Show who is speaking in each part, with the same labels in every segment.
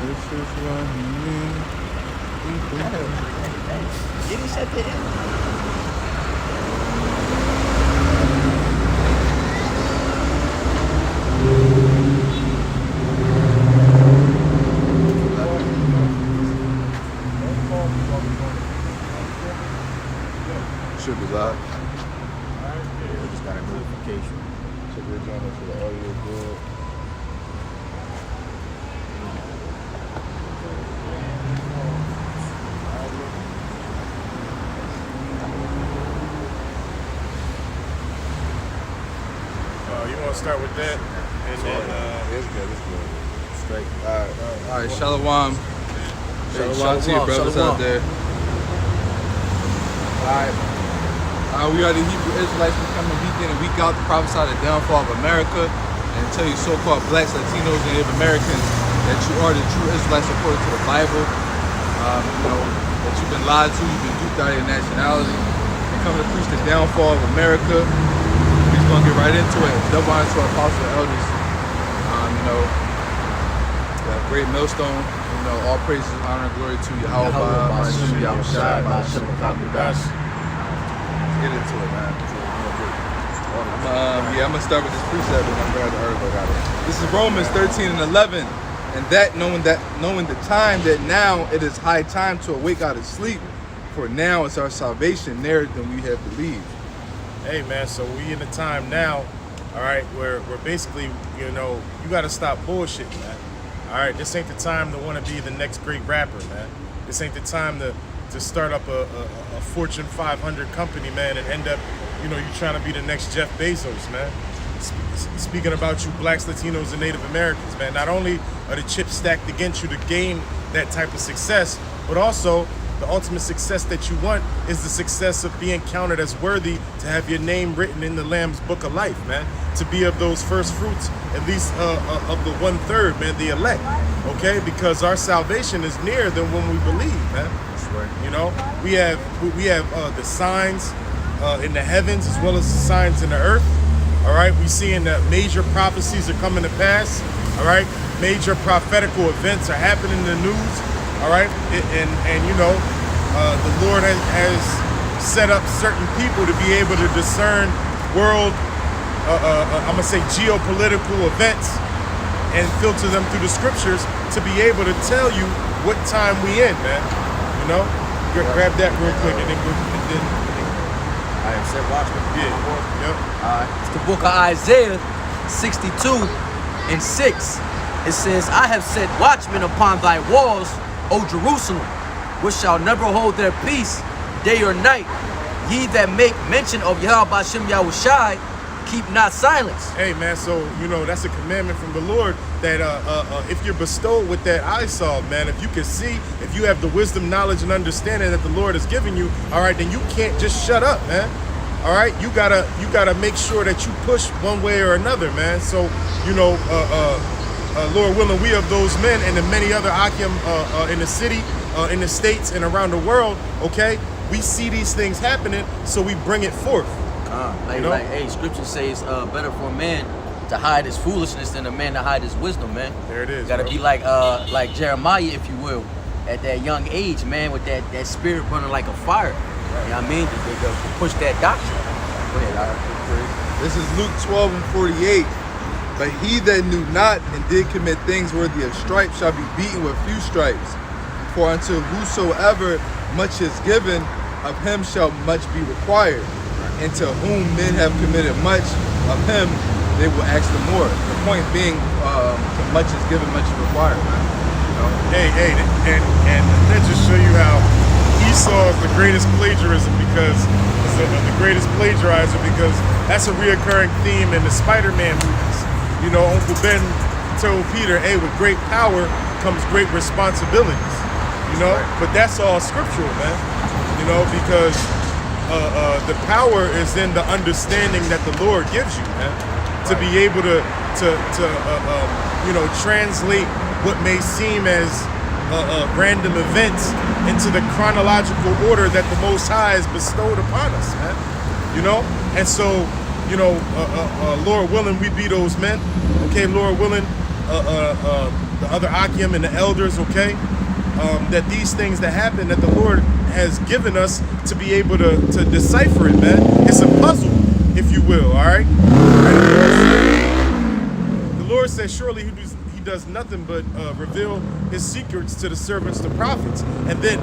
Speaker 1: This is what he means.
Speaker 2: Get it at the end.
Speaker 1: Should be live.
Speaker 2: We just got a notification.
Speaker 1: Should be done for the audio good.
Speaker 3: You want to start with that, and then
Speaker 1: It's good. It's good.
Speaker 2: Straight.
Speaker 1: All right. Shalom. Shalom to you brothers out there. All right. We are the Hebrew Israelites becoming week in and week out to prophesy the downfall of America and tell you so-called blacks, Latinos, and Native Americans that you are the true Israelites according to the Bible. That you've been lied to, you've been duped out of your nationality. We're coming to preach the downfall of America. We're just gonna get right into it. Double honor to our apostles and elders. Great millstone. All praises, honor, and glory to Yahweh, Ba'ashem, Yahushua, Ba'ashem, Kakudash. Get into it, man. I'm gonna start with this precept and I'm gonna the article got it. This is Romans 13 and 11. And that knowing the time that now it is high time to awake out of sleep, for now is our salvation nearer than we have believed.
Speaker 3: hey man, so we in the time now, all right, where basically, you got to stop bullshitting, man. All right, this ain't the time to want to be the next great rapper, man. This ain't the time to start up a Fortune 500 company, man, and end up, you trying to be the next Jeff Bezos, man. Speaking about you blacks, Latinos, and Native Americans, man, not only are the chips stacked against you to gain that type of success, but also the ultimate success that you want is the success of being counted as worthy to have your name written in the Lamb's Book of Life, man. To be of those first fruits, at least of the 1/3, man, the elect, okay? Because our salvation is nearer than when we believe, man.
Speaker 2: That's right.
Speaker 3: We have the signs in the heavens as well as the signs in the earth. All right, we seeing that major prophecies are coming to pass. All right, major prophetical events are happening in the news. All right, the Lord has set up certain people to be able to discern world, I'm gonna say geopolitical events, and filter them through the scriptures to be able to tell you what time we in, man. Grab that real quick and then.
Speaker 2: I have said watchman.
Speaker 3: Yeah. Yep.
Speaker 4: It's the book of Isaiah 62 and 6. It says, I have set watchmen upon thy walls, O Jerusalem, which shall never hold their peace day or night. Ye that make mention of Yahweh Ba'ashem Yahushai, keep not silence.
Speaker 3: Hey man, so that's a commandment from the Lord that if you're bestowed with that eyesight, man, if you can see, if you have the wisdom, knowledge, and understanding that the Lord has given you, all right, then you can't just shut up, man. All right, you gotta make sure that you push one way or another, man. So Lord willing, we have those men and the many other Akim in the city, in the states, and around the world. Okay, we see these things happening, so we bring it forth.
Speaker 4: Scripture says better for a man to hide his foolishness than a man to hide his wisdom, man.
Speaker 3: There it is.
Speaker 4: You gotta be like Jeremiah, if you will, at that young age, man, with that spirit burning like a fire. Right. You know what I mean? To push that doctrine. Go ahead,
Speaker 1: This is Luke 12 and 48. But he that knew not and did commit things worthy of stripes shall be beaten with few stripes. For unto whosoever much is given, of him shall much be required. And to whom men have committed much, of him they will ask the more. The point being, to much is given, much is required.
Speaker 3: Hey, and that just show you how Esau is the greatest plagiarism because the greatest plagiarizer, because that's a reoccurring theme in the Spider-Man movies. Uncle Ben told Peter, hey, with great power comes great responsibilities. But that's all scriptural, man. Because the power is in the understanding that the Lord gives you, man, to be able to translate what may seem as random events into the chronological order that the Most High has bestowed upon us, man. And so, Lord willing, we be those men. Okay, Lord willing, the other Akim and the elders, okay, that these things that happen, that the Lord has given us to be able to decipher it, man. It's a puzzle, if you will, all right? The Lord says, surely he does nothing but reveal his secrets to the servants, the prophets. And then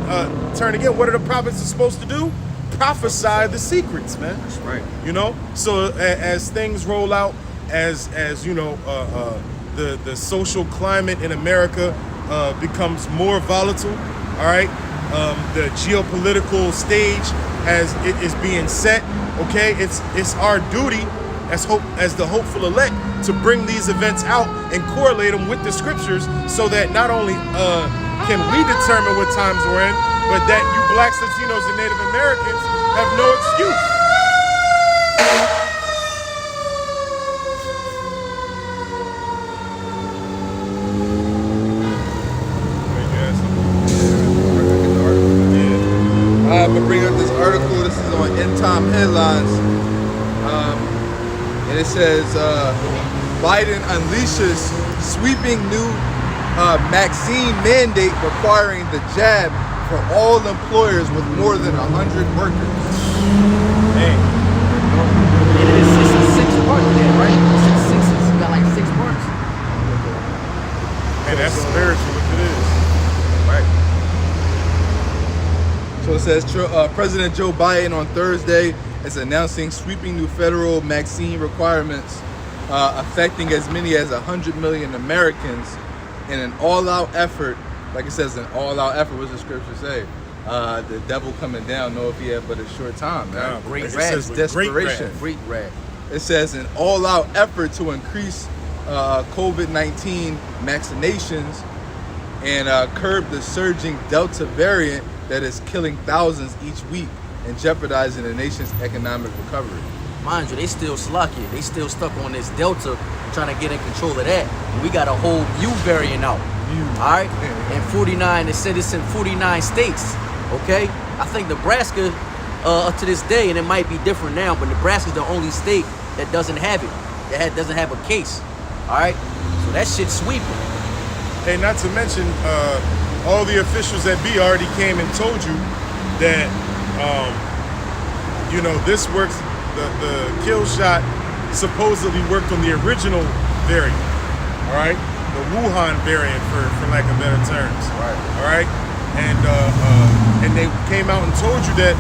Speaker 3: turn again, what are the prophets supposed to do? Prophesy the secrets, man.
Speaker 4: That's right.
Speaker 3: You know, so as things roll out, as you know, the social climate in America becomes more volatile, all right, the geopolitical stage is being set. Okay, it's our duty as the hopeful elect to bring these events out and correlate them with the scriptures, so that not only can we determine what times we're in, but that you blacks, Latinos, and Native Americans have no excuse.
Speaker 1: I'm gonna bring up this article. This is on End Time Headlines, and it says Biden unleashes sweeping new vaccine mandate requiring the jab for all employers with more than 100 workers.
Speaker 3: Hey,
Speaker 4: And it's a 6-part there, right? It's got like 6 parts.
Speaker 3: and that's spiritual if it is.
Speaker 4: Right.
Speaker 1: So it says President Joe Biden on Thursday is announcing sweeping new federal vaccine requirements affecting as many as 100 million Americans in an all-out effort. Like it says, an all-out effort. What does the scripture say? The devil coming down, know if he had but a short time. Man.
Speaker 4: Great
Speaker 3: It
Speaker 4: wrath.
Speaker 3: says with great
Speaker 1: Desperation.
Speaker 3: wrath.
Speaker 4: Great wrath.
Speaker 1: It says an all-out effort to increase COVID-19 vaccinations and curb the surging Delta variant that is killing thousands each week and jeopardizing the nation's economic recovery.
Speaker 4: Mind you, they still slucky. They still stuck on this Delta, trying to get in control of that. And we got a whole new variant out. All right? And 49, they said it's in 49 states. Okay? I think Nebraska, up to this day, and it might be different now, but Nebraska's the only state that doesn't have it, that doesn't have a case. All right? So that shit's sweeping.
Speaker 3: Hey, not to mention, all the officials at B already came and told you that, you know, this works, the kill shot supposedly worked on the original variant, all right? The Wuhan variant, for lack of better terms.
Speaker 1: Right.
Speaker 3: All right? And they came out and told you that,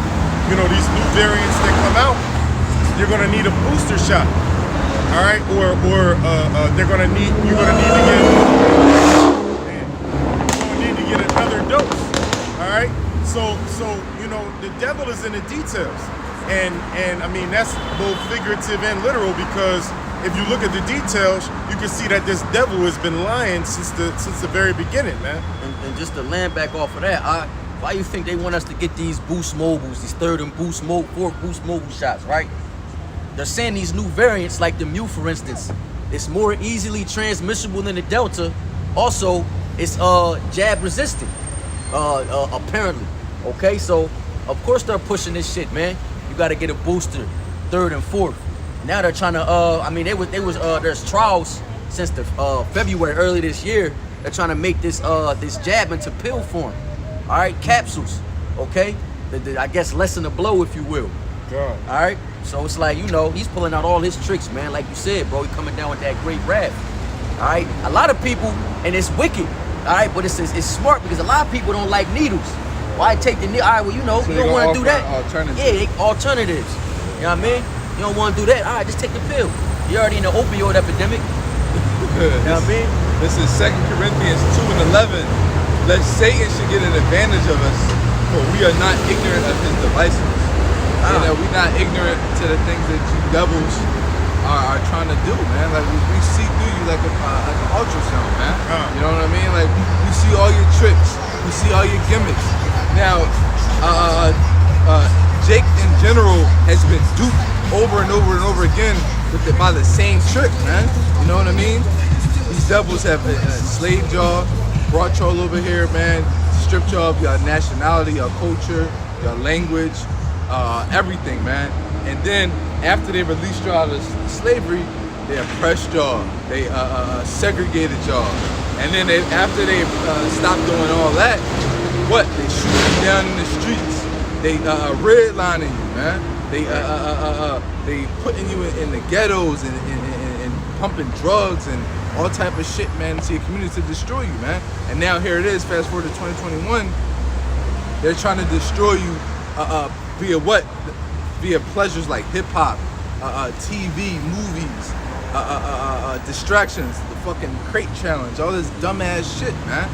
Speaker 3: you know, these new variants that come out, you're gonna need a booster shot, all right? Or you're gonna need to get another dose, all right? So you know, the devil is in the details, and I mean that's both figurative and literal, because if you look at the details, you can see that this devil has been lying since the very beginning, man.
Speaker 4: And just to land back off of that, why you think they want us to get these boost mobiles, these fourth boost mobile shots, right? They're saying these new variants, like the Mu, for instance, it's more easily transmissible than the Delta. Also, it's jab resistant, apparently. Okay, so of course they're pushing this shit, man. You got to get a booster, 3rd and 4th. Now they're trying to, I mean, there's trials since the February early this year. They're trying to make this jab into pill form. All right, capsules. Okay, I guess lessen the blow, if you will.
Speaker 3: God.
Speaker 4: All right, so it's like, you know, he's pulling out all his tricks, man. Like you said, bro, he coming down with that great wrath. All right, a lot of people, and it's wicked. All right, but it's smart, because a lot of people don't like needles. Why take the needle? All right, well, you know,
Speaker 1: So
Speaker 4: you
Speaker 1: they
Speaker 4: don't
Speaker 1: gonna
Speaker 4: want to do that.
Speaker 1: offer alternatives.
Speaker 4: Yeah, alternatives. You know what I mean? You don't want to do that. All right, just take the pill. You're already in the opioid epidemic. You know what I mean?
Speaker 1: This is 2 Corinthians 2:11. Lest Satan should get an advantage of us, for we are not ignorant of his devices. You know, we're not ignorant to the things that you devils are trying to do, man. Like we see through you like an ultrasound, man. You know what I mean? Like we see all your tricks, we see all your gimmicks. Now, Jake in general has been duped over and over and over again by the same trick, man. You know what I mean? These devils have enslaved y'all, brought y'all over here, man, stripped y'all of your nationality, your culture, your language, everything, man. And then after they released y'all out of slavery, they oppressed y'all, they segregated y'all, And then after they stop doing all that, what? They shoot you down in the streets. They redlining you, man. They putting you in the ghettos and pumping drugs and all type of shit, man, into your community to destroy you, man. And now here it is, fast forward to 2021, they're trying to destroy you via what? Via pleasures like hip hop, TV, movies, distractions, the fucking crate challenge, all this dumbass shit, man.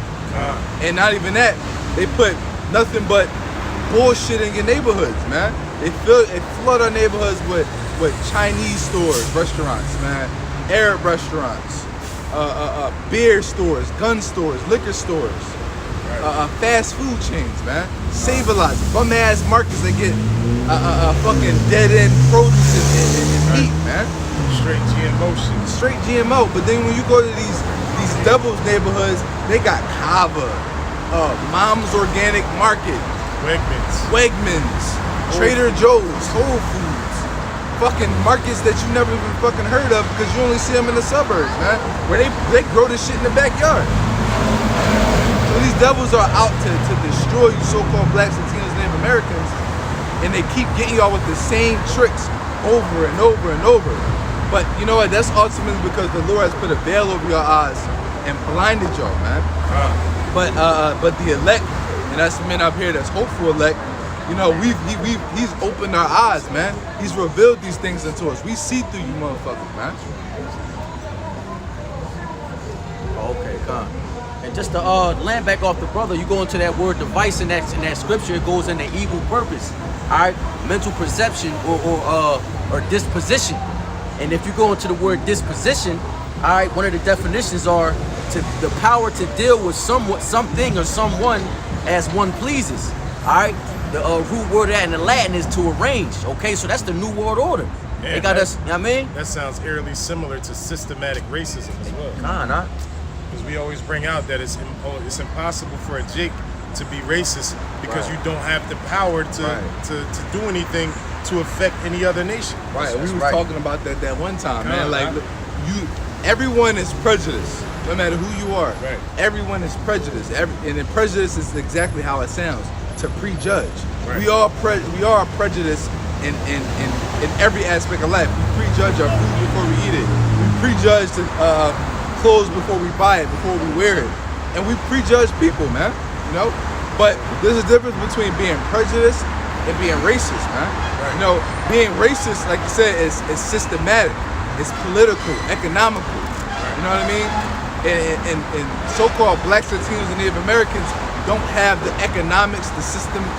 Speaker 1: And not even that, they put nothing but bullshit in your neighborhoods, man. They flood our neighborhoods with Chinese stores, restaurants, man, Arab restaurants, beer stores, gun stores, liquor stores, fast food chains, man. Save-A-Lots, bum ass markets that get fucking dead end produce and meat, man.
Speaker 3: Straight GMO shit.
Speaker 1: Straight GMO. But then when you go to these devil's neighborhoods, they got Kava, Mom's Organic Market, Wegmans, Trader Joe's, Whole Foods, fucking markets that you never even fucking heard of because you only see them in the suburbs, man, where they grow this shit in the backyard. So these devils are out to destroy you so-called blacks, Latinos, and Native Americans, and they keep getting y'all with the same tricks over and over and over. But you know what? That's ultimately because the Lord has put a veil over your eyes and blinded y'all, man. But the elect, and that's the men up here that's hopeful elect, you know, he's opened our eyes, man. He's revealed these things into us. We see through you motherfuckers, man.
Speaker 4: Okay, come. And just to land back off the brother, you go into that word device in that scripture, it goes into evil purpose. All right, mental perception or disposition. And if you go into the word disposition, all right, one of the definitions are the power to deal with something or someone as one pleases. All right, the root word of that in the Latin is to arrange. Okay, so that's the New World Order.
Speaker 3: Yeah,
Speaker 4: they got us. You know what I mean,
Speaker 3: that sounds eerily similar to systematic racism as well.
Speaker 4: Nah.
Speaker 3: Because we always bring out that it's impossible for a Jake to be racist because you don't have the power to do anything to affect any other nation.
Speaker 1: Right, we were talking about that one time, man. Like, everyone is prejudiced, no matter who you are.
Speaker 3: Right.
Speaker 1: Everyone is prejudiced, and then prejudice is exactly how it sounds, to prejudge.
Speaker 3: Right.
Speaker 1: We are prejudiced in every aspect of life. We prejudge our food before we eat it. We prejudge clothes before we buy it, before we wear it, and we prejudge people, man. You know, but there's a difference between being prejudiced and being racist, man. Right. You know, being racist, like you said, is systematic, it's political, economical. Right. You know what I mean? And so-called blacks, Latinos, and Native Americans don't have the economics, the systems,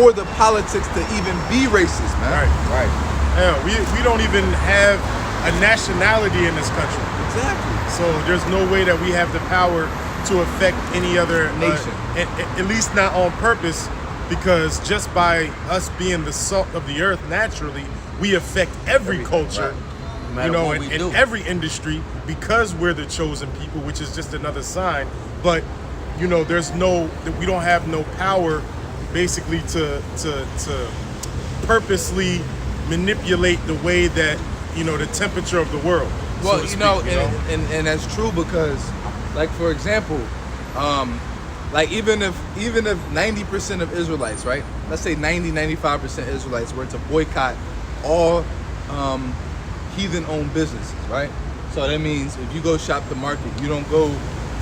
Speaker 1: or the politics to even be racist, man.
Speaker 3: Right. Yeah, we don't even have a nationality in this country.
Speaker 1: Exactly.
Speaker 3: So there's no way that we have the power to affect any other
Speaker 1: nation,
Speaker 3: at least not on purpose, because just by us being the salt of the earth naturally, we affect every culture,
Speaker 4: right.
Speaker 3: You know, in every industry, because we're the chosen people, which is just another sign. But you know, we don't have no power basically to purposely manipulate the way that, you know, the temperature of the world.
Speaker 1: Well,
Speaker 3: so to
Speaker 1: you know,
Speaker 3: speak,
Speaker 1: and that's true because, like, for example, like even if 90% of Israelites, right? Let's say 90-95% Israelites were to boycott all heathen-owned businesses, right? So that means if you go shop the market, you don't go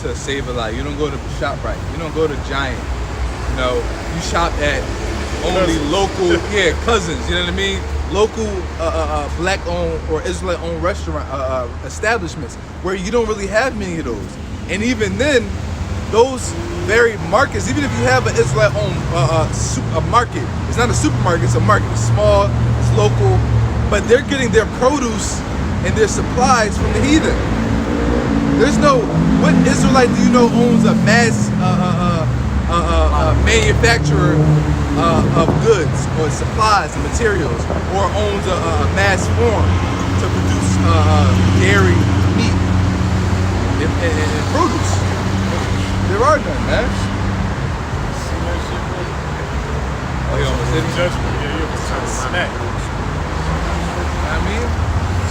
Speaker 1: to Save-A-Lot, you don't go to ShopRite, you don't go to Giant. You know, you shop at only local, cousins. You know what I mean? Local black-owned or Israelite-owned restaurant establishments where you don't really have many of those. And even then, those very markets, even if you have an Israelite-owned a market, it's not a supermarket, it's a market. It's small, it's local, but they're getting their produce and their supplies from the heathen. There's what Israelite do you know owns a mass manufacturer of goods or supplies and materials, or owns a mass farm to produce dairy, meat, and produce? There are none, man. Oh, you almost hit me?
Speaker 3: judgment. Yeah, you have to smack.
Speaker 1: You know what I mean?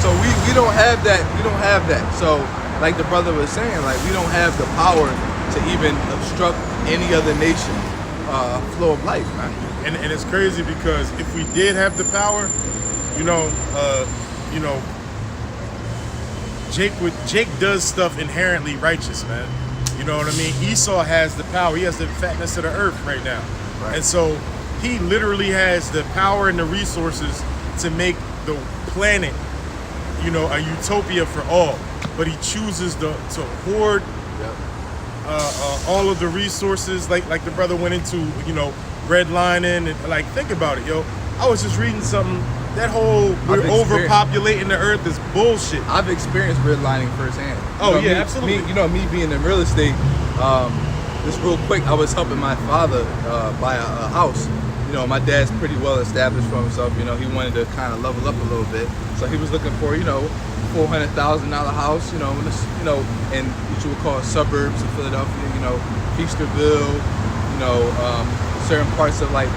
Speaker 1: So we don't have that. We don't have that. So like the brother was saying, like we don't have the power to even obstruct any other nation flow of life, man.
Speaker 3: And it's crazy because if we did have the power, you know, Jake does stuff inherently righteous, man. You know what I mean? Esau has the power. He has the fatness of the earth right now.
Speaker 1: Right.
Speaker 3: And so he literally has the power and the resources to make the planet, you know, a utopia for all. But he chooses to hoard all of the resources, like the brother went into, you know, redlining and like, think about it, yo. I was just reading something. That whole we're overpopulating the earth is bullshit.
Speaker 1: I've experienced redlining firsthand.
Speaker 3: Oh, yeah, absolutely.
Speaker 1: Me being in real estate, just real quick, I was helping my father buy a house. You know, my dad's pretty well established for himself. You know, he wanted to kind of level up a little bit, so he was looking for, you know, $400,000 house. You know, in what you would call suburbs of Philadelphia. You know, Feasterville. You know, certain parts of like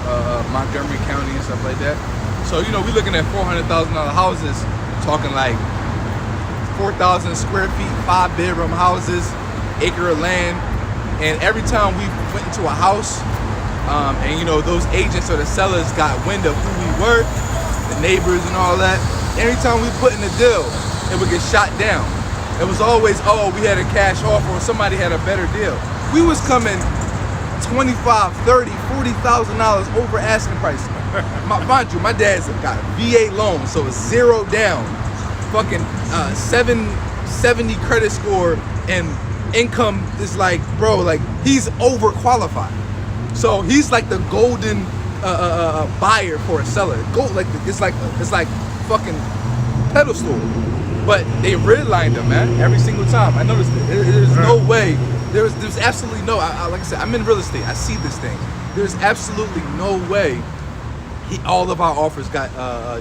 Speaker 1: Montgomery County and stuff like that. So, you know, we're looking at $400,000 houses, talking like 4,000 square feet, 5-bedroom houses, acre of land. And every time we went into a house, and, you know, those agents or the sellers got wind of who we were, the neighbors and all that, every time we put in a deal, it would get shot down. It was always, oh, we had a cash offer or somebody had a better deal. We was coming $25,000, $30,000, $40,000 over asking price. Mind you, my dad's got a VA loan, so it's 0 down, fucking 770 credit score, and income is like, bro, like he's overqualified. So he's like the golden buyer for a seller. Gold, like it's like fucking pedestal. But they redlined him, man, every single time. I noticed it. There's no way. There's absolutely no. Like I said, I'm in real estate. I see this thing. There's absolutely no way all of our offers got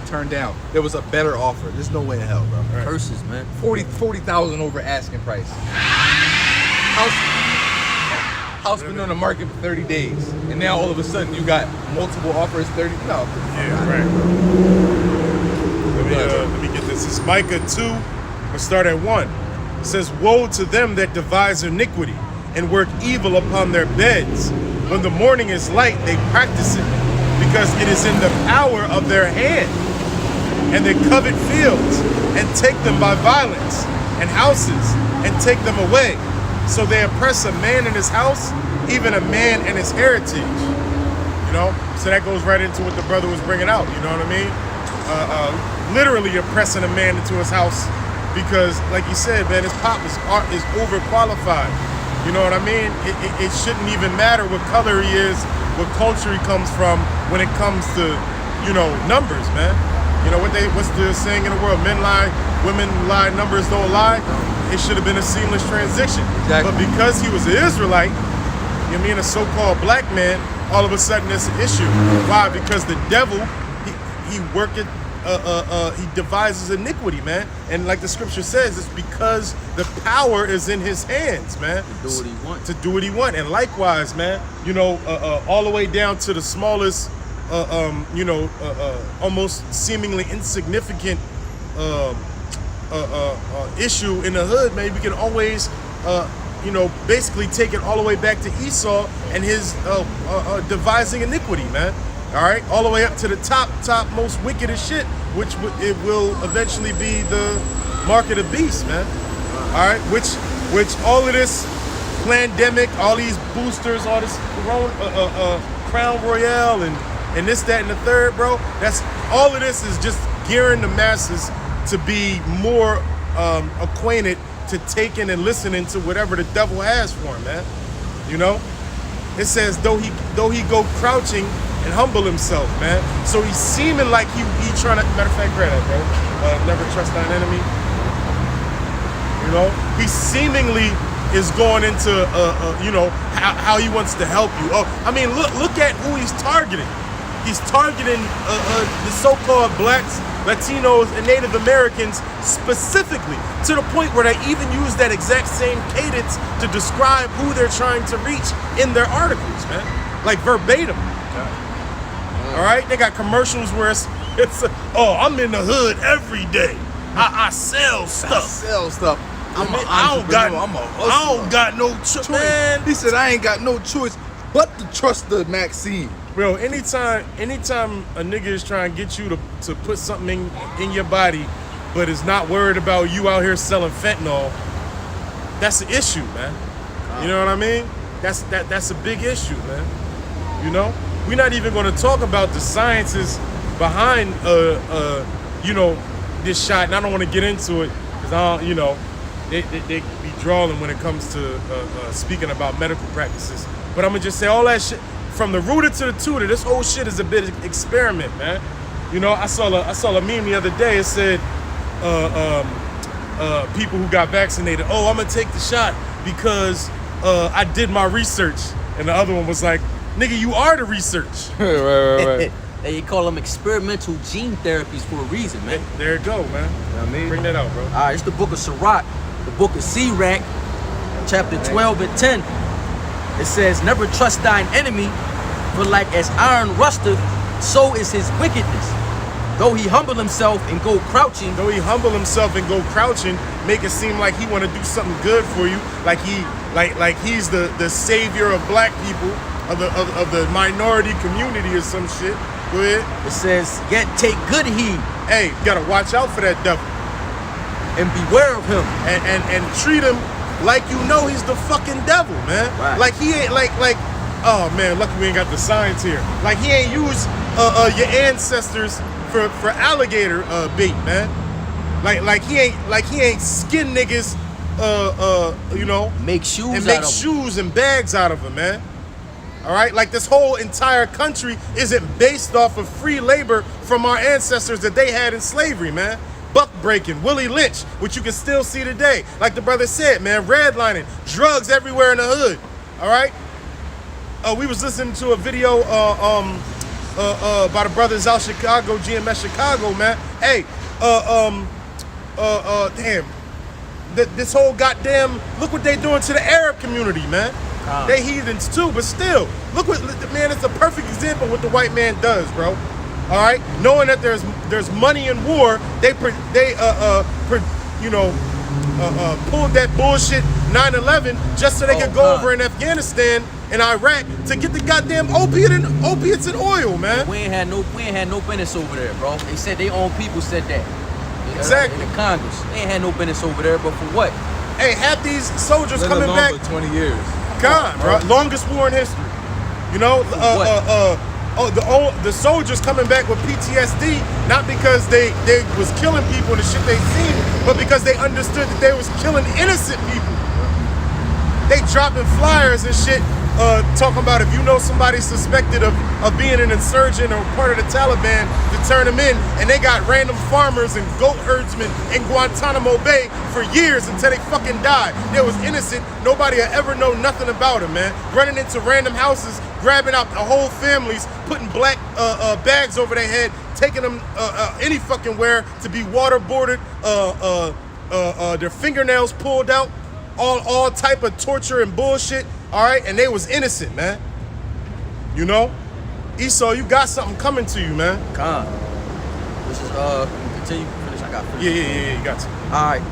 Speaker 1: turned down. There was a better offer. There's no way in hell, bro.
Speaker 4: Right. Curses, man.
Speaker 1: 40,000 over asking price. House been on the market for 30 days, and now all of a sudden you got multiple offers. 30. No.
Speaker 3: Yeah, right. Let me get this. It's Micah 2. We'll start at 1. It says, "Woe to them that devise iniquity and work evil upon their beds. When the morning is light, they practice it, because it is in the power of their hand. And they covet fields and take them by violence, and houses and take them away. So they oppress a man in his house, even a man and his heritage." You know, so that goes right into what the brother was bringing out. You know what I mean? Literally oppressing a man into his house, because, like you said, man, his pop is overqualified. You know what I mean? It shouldn't even matter what color he is, what culture he comes from, when it comes to, you know, numbers, man. You know what's the saying in the world? Men lie, women lie, numbers don't lie. It should have been a seamless transition.
Speaker 1: Exactly.
Speaker 3: But because he was an Israelite, you mean a so-called black man, all of a sudden it's an issue. Why? Because the devil, he worketh, he devises iniquity, man. And like the scripture says, it's because the power is in his hands, man.
Speaker 4: To do what he wants.
Speaker 3: To do what he wants. And likewise, man, you know, all the way down to the smallest, almost seemingly insignificant issue in the hood, man. We can always, basically take it all the way back to Esau and his devising iniquity, man. All right, all the way up to the top most wickedest shit, which it will eventually be the mark of the beast, man. All right, which all of this pandemic, all these boosters, all this Crown Royale and this, that, and the third, bro. That's all of this is just gearing the masses to be more acquainted to taking and listening to whatever the devil has for him, man. You know, it says though he go crouching and humble himself, man. So he's seeming like he trying to. Matter of fact, grab that, bro. Never trust thine enemy. You know, he seemingly is going into how he wants to help you. Oh, I mean, look at who he's targeting. He's targeting the so-called blacks, Latinos, and Native Americans specifically, to the point where they even use that exact same cadence to describe who they're trying to reach in their articles, man. Like verbatim. All right, they got commercials where it's I'm in the hood every day. I sell stuff.
Speaker 1: I'm an
Speaker 3: I don't got,
Speaker 1: entrepreneur. I'm a
Speaker 3: I
Speaker 1: hustler.
Speaker 3: don't got no choice, man.
Speaker 1: He said, I ain't got no choice but to trust the Maxine.
Speaker 3: Bro, anytime a nigga is trying to get you to put something in your body, but is not worried about you out here selling fentanyl, that's an issue, man. You know what I mean? That's a big issue, man. You know? We're not even gonna talk about the sciences behind you know, this shot, and I don't want to get into it because I don't, you know, they be drawing when it comes to speaking about medical practices. But I'm gonna just say all that shit from the rooter to the tutor. This whole shit is a bit of experiment, man. You know, I saw a meme the other day. It said people who got vaccinated. Oh, I'm gonna take the shot because I did my research, and the other one was like, nigga, you are the research.
Speaker 1: right.
Speaker 4: They call them experimental gene therapies for a reason, man.
Speaker 3: There it go, man.
Speaker 1: You know what I mean?
Speaker 3: Bring that out, bro.
Speaker 4: All right, it's the book of Sirach, the book of Sirach, chapter 12 and 10. It says, never trust thine enemy, for like as iron rusteth, so is his wickedness. Though he humble himself and go crouching,
Speaker 3: Though he humble himself and go crouching, make it seem like he want to do something good for you, like he's the savior of black people, of the minority community or some shit. Go ahead.
Speaker 4: it says, yet take good heed
Speaker 3: Hey, you gotta watch out for that devil
Speaker 4: and beware of him.
Speaker 3: and treat him like you know he's the fucking devil, man.
Speaker 4: Right.
Speaker 3: Like he ain't like oh man, lucky we ain't got the science here. Like he ain't used your ancestors for alligator bait, man. Like he ain't skin niggas you know,
Speaker 4: Make shoes
Speaker 3: and
Speaker 4: out
Speaker 3: make
Speaker 4: of them.
Speaker 3: shoes and bags out of them, man. All right, like this whole entire country isn't based off of free labor from our ancestors that they had in slavery, man. Buck breaking, Willie Lynch, which you can still see today. Like the brother said, man, redlining, drugs everywhere in the hood. All right. We was listening to a video by the brothers out Chicago, GMS Chicago, man. Hey, damn. This whole goddamn, look what they doing to the Arab community, man. They heathens too, but still, look what, man, it's a perfect example of what the white man does, bro. All right, knowing that there's money in war, they pulled that bullshit 9/11 just so they could go over in Afghanistan and Iraq to get the goddamn opiates and oil, man.
Speaker 4: We ain't had no business over there, bro. They said their own people said that.
Speaker 3: Exactly.
Speaker 4: In the Congress. They ain't had no business over there, but for what?
Speaker 3: Hey, half these soldiers
Speaker 1: Let
Speaker 3: coming
Speaker 1: alone
Speaker 3: back.
Speaker 1: for 20 years.
Speaker 3: God, bro, longest war in history. You know, the soldiers coming back with PTSD, not because they was killing people and the shit they seen, but because they understood that they was killing innocent people. They dropping flyers and shit, talking about if you know somebody suspected of being an insurgent or part of the Taliban, to turn them in, and they got random farmers and goat herdsmen in Guantanamo Bay for years until they fucking died. They was innocent. Nobody had ever know nothing about them, man. Running into random houses, grabbing out the whole families, putting black bags over their head, taking them any fucking where to be waterboarded, their fingernails pulled out, all type of torture and bullshit. All right, and they was innocent, man. You know, Esau, you got something coming to you, man.
Speaker 4: Con. This is continue. Finish. I got finish.
Speaker 3: Yeah, you got to.
Speaker 4: All right.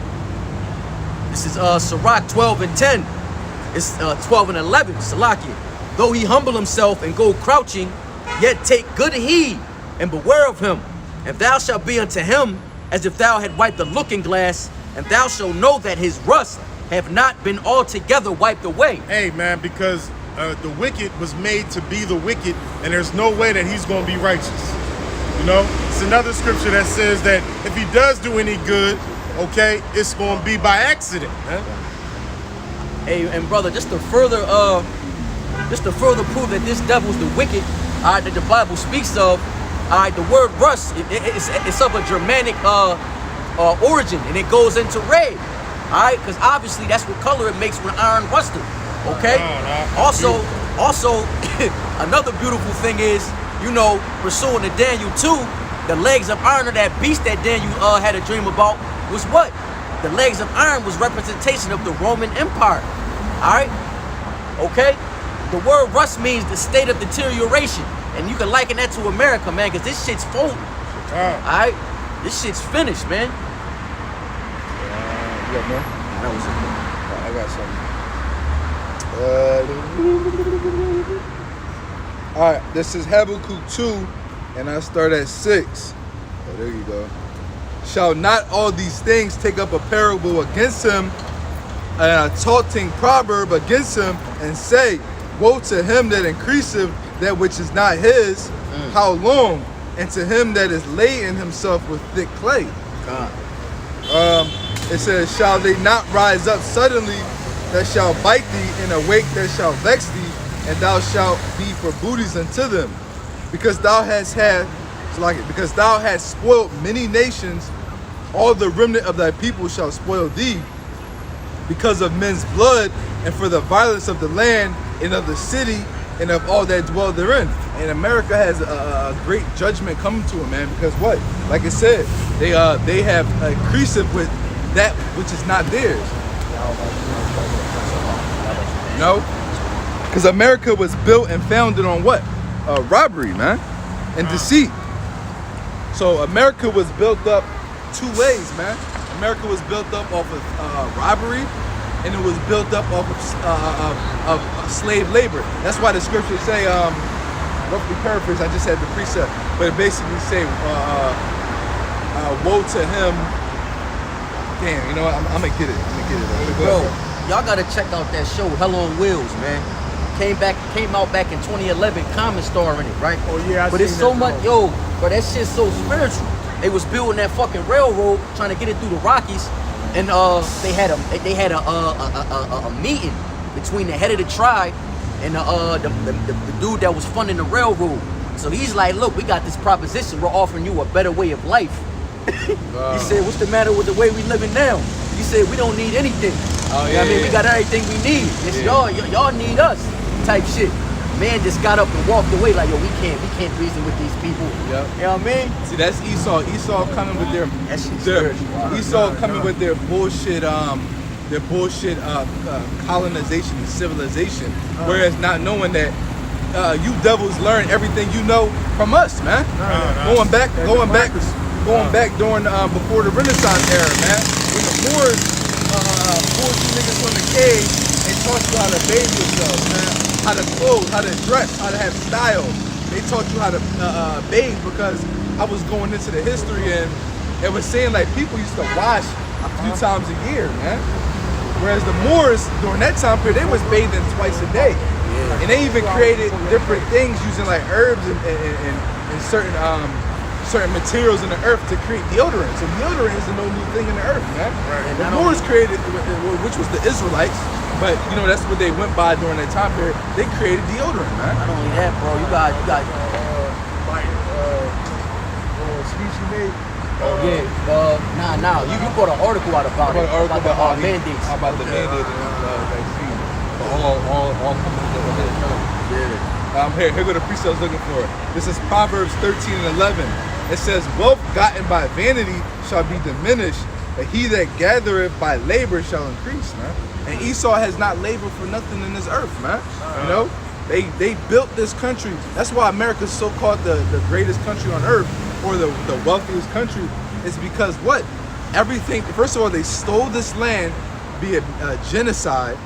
Speaker 4: This is Sirach 12 and 10. It's 12 and 11. Salakia. Though he humble himself and go crouching, yet take good heed and beware of him. And thou shalt be unto him as if thou had wiped the looking glass, and thou shalt know that his rust have not been altogether wiped away.
Speaker 3: Hey, man, because the wicked was made to be the wicked, and there's no way that he's going to be righteous. You know, it's another scripture that says that if he does do any good, okay, it's going to be by accident, man.
Speaker 4: Hey, and brother, just to further prove that this devil's the wicked, all right, that the Bible speaks of, all right, the word rust, it's of a Germanic origin, and it goes into red, all right, because obviously that's what color it makes when iron rusted, okay? Also, another beautiful thing is, you know, pursuing the Daniel 2, the legs of iron, of that beast that Daniel had a dream about, was what? The legs of iron was representation of the Roman Empire, all right? Okay? The word rust means the state of deterioration, and you can liken that to America, man, because this shit's folding, all right? This shit's finished, man.
Speaker 1: You got more?
Speaker 4: All That was it.
Speaker 1: I got something. All right, this is Habakkuk 2, and I start at 6. Oh, there you go. Shall not all these things take up a parable against him, and a taunting proverb against him, and say, woe to him that increaseth that which is not his, how long? And to him that is laden himself with thick clay.
Speaker 4: God.
Speaker 1: It says, shall they not rise up suddenly that shall bite thee, and awake that shall vex thee, and thou shalt be for booties unto them, because thou hast because thou hast spoiled many nations, all the remnant of thy people shall spoil thee, because of men's blood, and for the violence of the land, and of the city, and of all that dwell therein. And America has a great judgment coming to it, man, because what? Like I said, they have increased with that which is not theirs. No? Because America was built and founded on what? Robbery, man, and deceit. So America was built up 2 ways, man. America was built up off of robbery, and it was built up off of slave labor. That's why the scriptures say, roughly paraphrase, I just had the precept, but it basically say, woe to him. Damn, you know what? I'm gonna get it.
Speaker 4: Hey, bro, y'all gotta check out that show, Hell on Wheels, man. Came out back in 2011. Common Star in it, right?
Speaker 3: Oh yeah,
Speaker 4: but it's so much, yo, bro. That shit's so spiritual. They was building that fucking railroad, trying to get it through the Rockies, and they had a meeting between the head of the tribe and the dude that was funding the railroad. So he's like, look, we got this proposition. We're offering you a better way of life. He said, what's the matter with the way we living now? He said, we don't need anything.
Speaker 1: Oh,
Speaker 4: You know what I mean? We got everything we need. It's y'all need us type shit. Man just got up and walked away like, yo, we can't reason with these people.
Speaker 1: Yep.
Speaker 4: You know what I mean?
Speaker 1: See, that's Esau. Esau coming with their Esau coming with their bullshit colonization and civilization, whereas not knowing that you devils learn everything you know from us, man. Going back during before the Renaissance era, man. When the Moors pulled you niggas from the cave and taught you how to bathe yourself, man. How to clothe, how to dress, how to have style. They taught you how to bathe, because I was going into the history and it was saying like people used to wash a few times a year, man. Whereas the Moors during that time period, they was bathing twice a day. And they even created different things using like herbs and certain materials in the earth to create deodorant. So deodorant is no new thing in the earth, man.
Speaker 4: Right.
Speaker 1: The Moors created, which was the Israelites, but you know that's what they went by during that time period. They created deodorant, man.
Speaker 4: Not only that, bro, you got
Speaker 3: speech you made.
Speaker 4: You brought an article out about it. About the mandates.
Speaker 1: About the mandate and vaccine. All coming together. Here go the precepts looking for it. This is Proverbs 13 and 11. It says, wealth gotten by vanity shall be diminished, but he that gathereth by labor shall increase, man. And Esau has not labored for nothing in this earth, man. You know, they built this country. That's why America's so called the greatest country on earth, or the wealthiest country, is because what? Everything, first of all, they stole this land via genocide,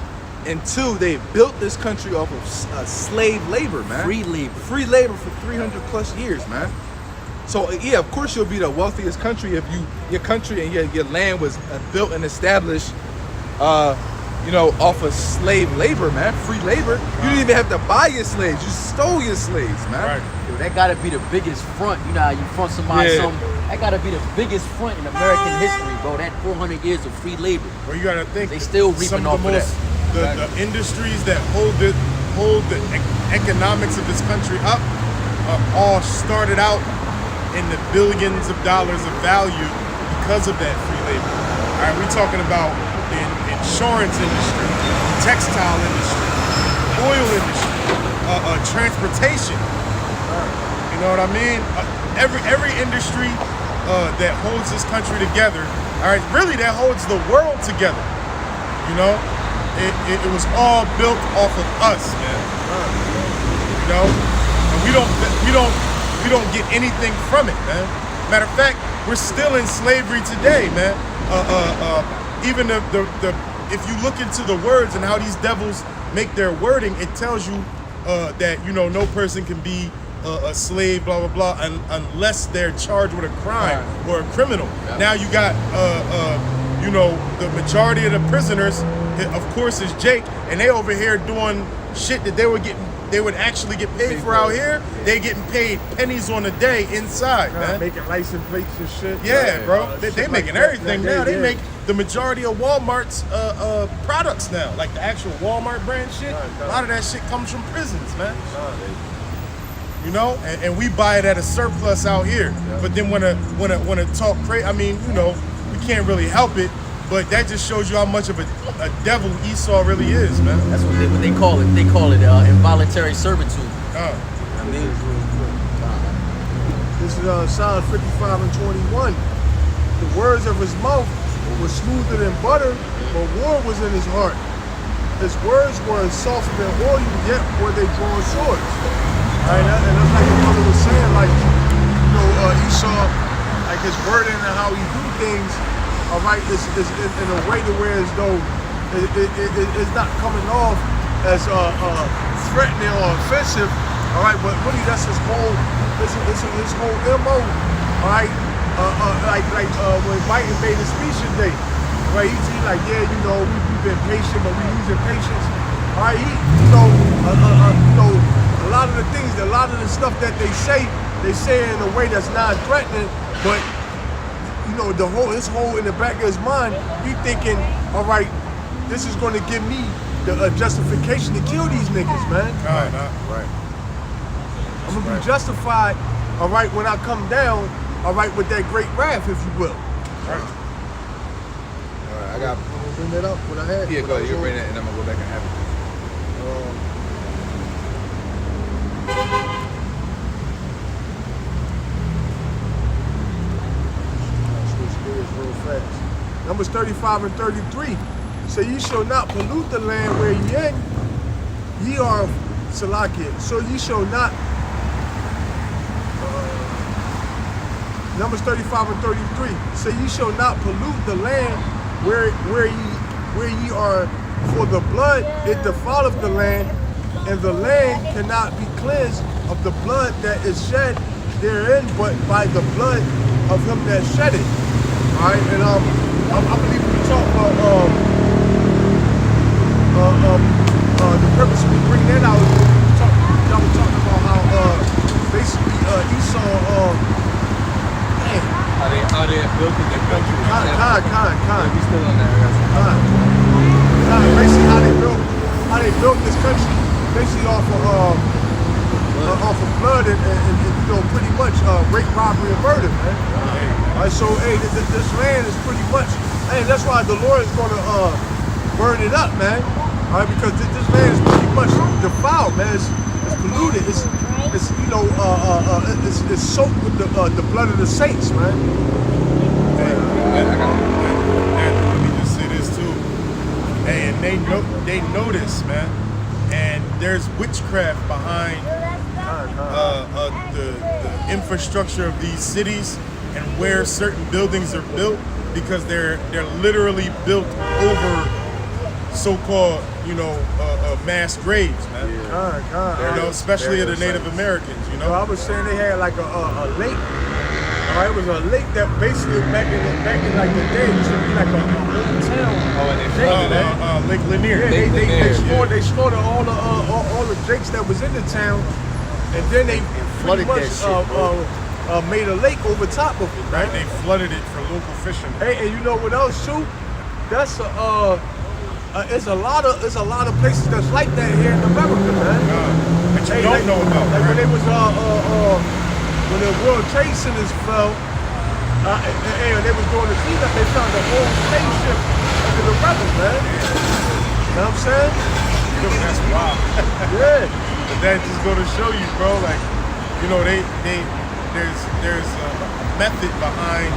Speaker 1: and 2, they built this country off of slave labor, man.
Speaker 4: Free labor.
Speaker 1: Free labor for 300 plus years, man. So yeah, of course you'll be the wealthiest country if your country and your land was built and established, off of slave labor, man. Free labor. You didn't even have to buy your slaves. You stole your slaves, man.
Speaker 3: Right.
Speaker 4: Yo, that gotta be the biggest front. You know how you front somebody something? That gotta be the biggest front in American history, bro. That 400 years of free labor.
Speaker 3: Well, you gotta think
Speaker 4: They still reaping
Speaker 3: some
Speaker 4: off
Speaker 3: of
Speaker 4: of
Speaker 3: the industries that hold the economics of this country up all started out in the billions of dollars of value because of that free labor. All right, we're talking about the insurance industry, textile industry, oil industry, transportation. You know what I mean? Every industry that holds this country together, all right, really that holds the world together. You know, it was all built off of us, man. You know, and we don't get anything from it, man. Matter of fact, we're still in slavery today, man. Even the if you look into the words and how these devils make their wording, it tells you that, you know, no person can be a slave, blah, blah, blah, unless they're charged with a crime or a criminal.
Speaker 1: Yeah.
Speaker 3: Now you got, you know, the majority of the prisoners, of course, is Jake, and they over here doing shit that they would actually get paid for out here. They getting paid pennies on the day inside, man.
Speaker 5: Making license plates and shit.
Speaker 3: Yeah, bro. They
Speaker 5: shit
Speaker 3: making
Speaker 5: like that.
Speaker 3: everything
Speaker 5: Yeah,
Speaker 3: now. They
Speaker 5: yeah.
Speaker 3: make the majority of Walmart's products now, like the actual Walmart brand shit. A lot of that shit comes from prisons, man. You know, and we buy it at a surplus out here. But then when a talk crazy, I mean, you know, we can't really help it. But that just shows you how much of a devil Esau really is, man.
Speaker 4: That's what they call it. They call it involuntary servitude. I mean,
Speaker 5: This is Psalm 55 and 21. The words of his mouth were smoother than butter, but war was in his heart. His words were softer than oil, yet were they drawn swords. All right, and that's like your mother was saying, like, you know, Esau, like his wording and how he do things, all right, is in a way to where as though it's not coming off as threatening or offensive, all right, but really that's his whole, his whole MO, all right, like when Biden made his speech today, right, he's like, yeah, you know, we've been patient, but we're losing patience, all right, you know, a lot of the things, a lot of the stuff that they say in a way that's non-threatening, but you know, his whole in the back of his mind, he thinking, all right, this is going to give me the justification to kill these niggas, man.
Speaker 3: Right.
Speaker 5: I'm going to be justified, all right, when I come down, all right, with that great wrath, if you will.
Speaker 3: Right.
Speaker 1: All right, I got.
Speaker 5: I'm going to bring that up, what I had.
Speaker 1: Yeah, go ahead. You bring that, and I'm gonna go back and have it.
Speaker 5: Real fast. Numbers 35 and 33. So ye shall not pollute the land where ye in. Ye are Salakia. So ye shall not. Numbers 35 and 33. So ye shall not pollute the land where ye are, for the blood it defileth the land, and the land cannot be cleansed of the blood that is shed therein, but by the blood of him that shed it. All right, and I believe we talk about the purpose we bring that out. Y'all were talking about how basically Esau,
Speaker 1: How they built it, they built it.
Speaker 5: We
Speaker 1: still on that. I got some.
Speaker 5: basically how they built this country basically off of blood and you know, pretty much rape, robbery, and murder, man. All right, so hey, this land is pretty much, hey, that's why the Lord is gonna burn it up, man. All right, because this land is pretty much defiled, man. It's polluted. It's you know it's soaked with the blood of the saints, man.
Speaker 3: Let me just say this too, and they know this, man. And there's witchcraft behind the infrastructure of these cities and where certain buildings are built, because they're literally built over so-called, you know, mass graves, man. You know, especially of the Native Americans, you know.
Speaker 5: I was saying they had like a lake. All right, it was a lake that basically back in like the day used to be like a little town.
Speaker 1: Oh, and they
Speaker 3: Lake Lanier.
Speaker 5: Yeah, they slaughtered all the jakes that was in the town, and then they
Speaker 2: flooded
Speaker 5: pretty
Speaker 2: that
Speaker 5: much
Speaker 2: shit, bro.
Speaker 5: made a lake over top of it,
Speaker 3: Right,
Speaker 5: right?
Speaker 3: they flooded it for local fishermen.
Speaker 5: Hey, and you know what else too? That's it's a lot of places that's like that here in America, man.
Speaker 3: But you don't know about,
Speaker 5: like
Speaker 3: right?
Speaker 5: when they was when the World Trade Centers fell, and they was doing the cleanup, they found the whole spaceship under the rubble, man. You know what I'm saying?
Speaker 3: That's wild.
Speaker 5: Yeah.
Speaker 3: But that just go to show you, bro, like, you know, there's a method behind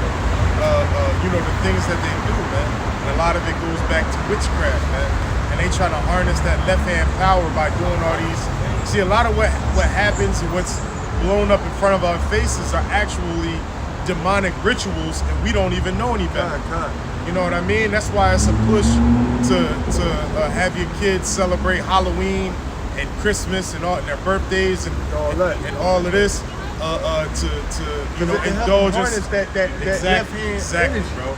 Speaker 3: you know, the things that they do, man. And a lot of it goes back to witchcraft, man. And they try to harness that left-hand power by doing all these. See, a lot of what happens and what's blown up in front of our faces are actually demonic rituals, and we don't even know any better.
Speaker 5: God.
Speaker 3: You You know what I mean? That's why it's a push to have your kids celebrate Halloween and Christmas and all and their birthdays and
Speaker 5: All that.
Speaker 3: and all of this to you know
Speaker 5: It help
Speaker 3: indulge
Speaker 5: harness
Speaker 3: us.
Speaker 5: that left
Speaker 3: Exactly,
Speaker 5: hand
Speaker 3: exactly,
Speaker 5: energy.
Speaker 3: bro.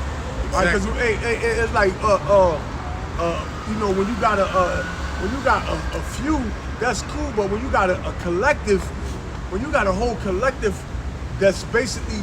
Speaker 5: Because
Speaker 3: Exactly.
Speaker 5: it's like you know, when you got a few, that's cool, but when you got a collective, when you got a whole collective that's basically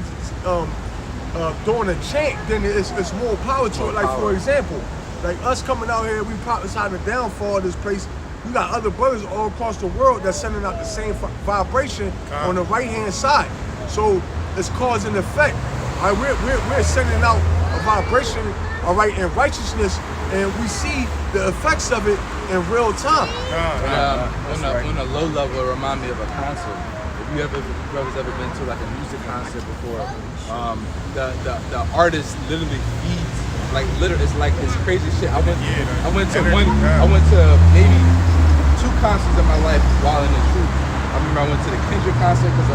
Speaker 5: doing a chant, then it's more power to it. Like for example, like us coming out here, we prophesied the downfall of this place. You got other brothers all across the world that's sending out the same vibration on the right hand side. So it's cause and effect. All right, we're sending out a vibration, all right, in righteousness, and we see the effects of it in real time.
Speaker 1: On a low level, it remind me of a concert. If you brothers ever been to like a music concert before, the artist literally feeds, like literally, it's like this crazy shit. I went to maybe 2 concerts in my life while in the truth. I remember I went to the Kendrick concert because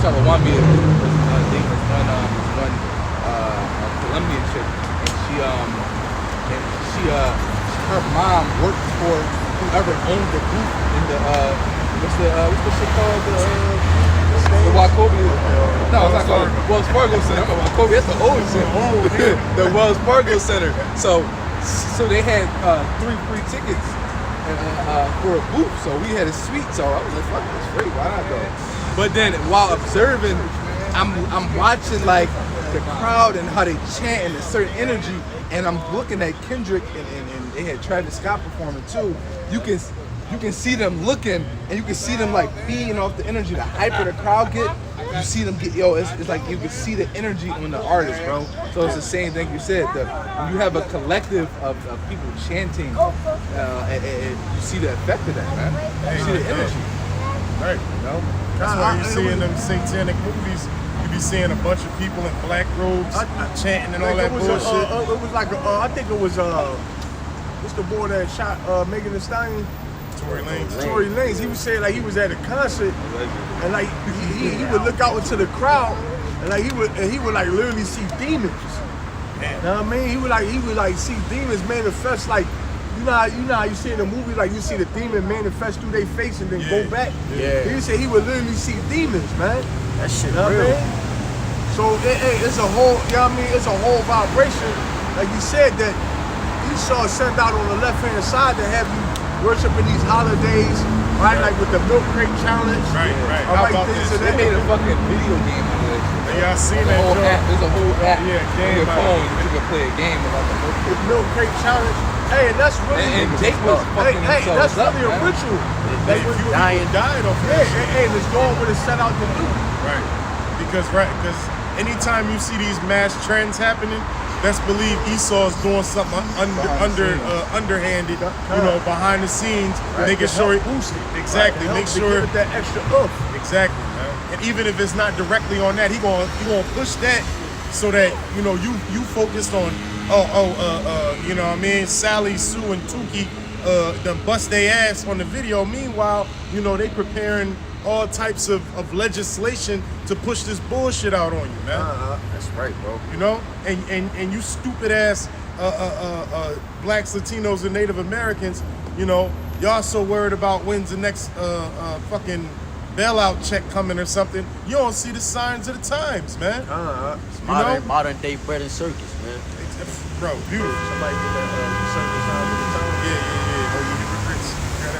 Speaker 1: Shalawam was one Colombian chick, and her mom worked for whoever owned the booth in the what's the shit called, the Wachovia. No, it's not called Wells Fargo Center. I'm at Wachovia. That's the old center. The Wells Fargo Center. So they had 3 free tickets for a booth. So we had a suite. So I was like, fuck, it's free. Why not go? But then while observing, I'm watching like the crowd and how they chant and a certain energy, and I'm looking at Kendrick and they had Travis Scott performing too. You can see them looking, and you can see them like feeding off the energy. The hyper the crowd get, you see them get. It's like you can see the energy on the artist, bro. So it's the same thing you said. When you have a collective of people chanting, you see the effect of that, man. You see the energy.
Speaker 3: Right.
Speaker 1: You know?
Speaker 3: That's why you see in them satanic movies, you be seeing a bunch of people in black robes chanting and all that bullshit.
Speaker 5: It was like I think it was what's the boy that shot Megan Thee Stallion?
Speaker 3: Tory Lanez.
Speaker 5: Tory Lanez. He was saying like he was at a concert and like he would look out into the crowd and like he would like literally see demons.
Speaker 3: Man.
Speaker 5: You know what I mean? He would like see demons manifest like you know how you see in the movie like you see the demon manifest through their face and then go back.
Speaker 4: Yeah.
Speaker 5: He said he would literally see demons, man.
Speaker 4: That shit
Speaker 5: You know what
Speaker 4: real.
Speaker 5: I mean? So it's a whole, you know what I mean? It's a whole vibration. Like you said that Esau sent out on the left hand side to have you worshiping these holidays, right? Like with the milk crate challenge.
Speaker 3: Right.
Speaker 5: All
Speaker 3: How
Speaker 5: right,
Speaker 3: about
Speaker 5: things
Speaker 3: this?
Speaker 5: of
Speaker 1: They
Speaker 5: that.
Speaker 1: made a fucking video game out of that shit.
Speaker 3: Y'all seen
Speaker 1: There's a
Speaker 3: that
Speaker 1: whole
Speaker 3: joint?
Speaker 1: app. There's a whole app.
Speaker 3: Yeah,
Speaker 1: on
Speaker 3: game
Speaker 1: your
Speaker 3: out.
Speaker 1: phone. You can play a game about the milk
Speaker 5: The milk crate challenge. Hey, and that's really
Speaker 1: And Jake was fucking
Speaker 5: hey, that's
Speaker 1: himself up,
Speaker 5: really a
Speaker 1: man.
Speaker 5: ritual.
Speaker 3: Like, if you
Speaker 4: dying.
Speaker 3: died off
Speaker 5: Yeah,
Speaker 3: that shit.
Speaker 5: and it's going what it's set out to do.
Speaker 3: Right. Because anytime you see these mass trends happening, best believe Esau's doing something underhanded, you know, behind the scenes, making sure
Speaker 5: boost it.
Speaker 3: exactly,
Speaker 5: Right,
Speaker 3: make
Speaker 5: to
Speaker 3: sure
Speaker 5: give it that extra oomph.
Speaker 3: exactly, man. And even if it's not directly on that, he gonna push that so that you know you focused on you know what I mean, Sally, Sue, and Tukey done bust their ass on the video. Meanwhile, you know, they preparing all types of legislation to push this bullshit out on you, man.
Speaker 2: That's right, bro.
Speaker 3: You know, and you stupid ass blacks, Latinos, and Native Americans, you know, y'all so worried about when's the next fucking bailout check coming or something. You don't see the signs of the times, man.
Speaker 4: It's
Speaker 3: You know?
Speaker 4: modern day bread and circus, man.
Speaker 3: Bro, beautiful.
Speaker 5: Somebody get that circus out of the town.
Speaker 3: Yeah. Oh, you hypocrites. Hear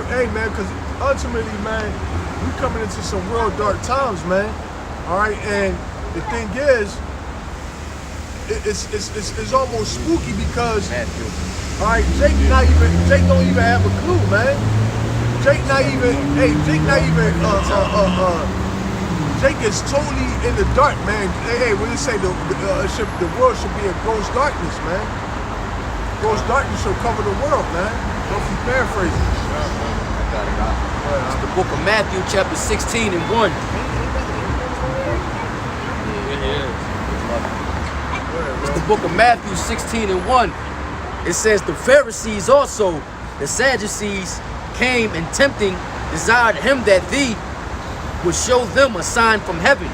Speaker 3: that?
Speaker 5: Hey, man, because ultimately, man, we coming into some real dark times, man. All right, and the thing is, it's almost spooky because, all right, Jake don't even have a clue, man. Jake is totally in the dark, man. Hey, when they say the world should be in gross darkness, man. Gross darkness should cover the world, man. Don't be paraphrasing.
Speaker 4: It's the book of Matthew, chapter 16 and 1. It's the book of Matthew 16 and 1. It says the Pharisees also, the Sadducees, came and tempting, desired him that thee would show them a sign from heaven.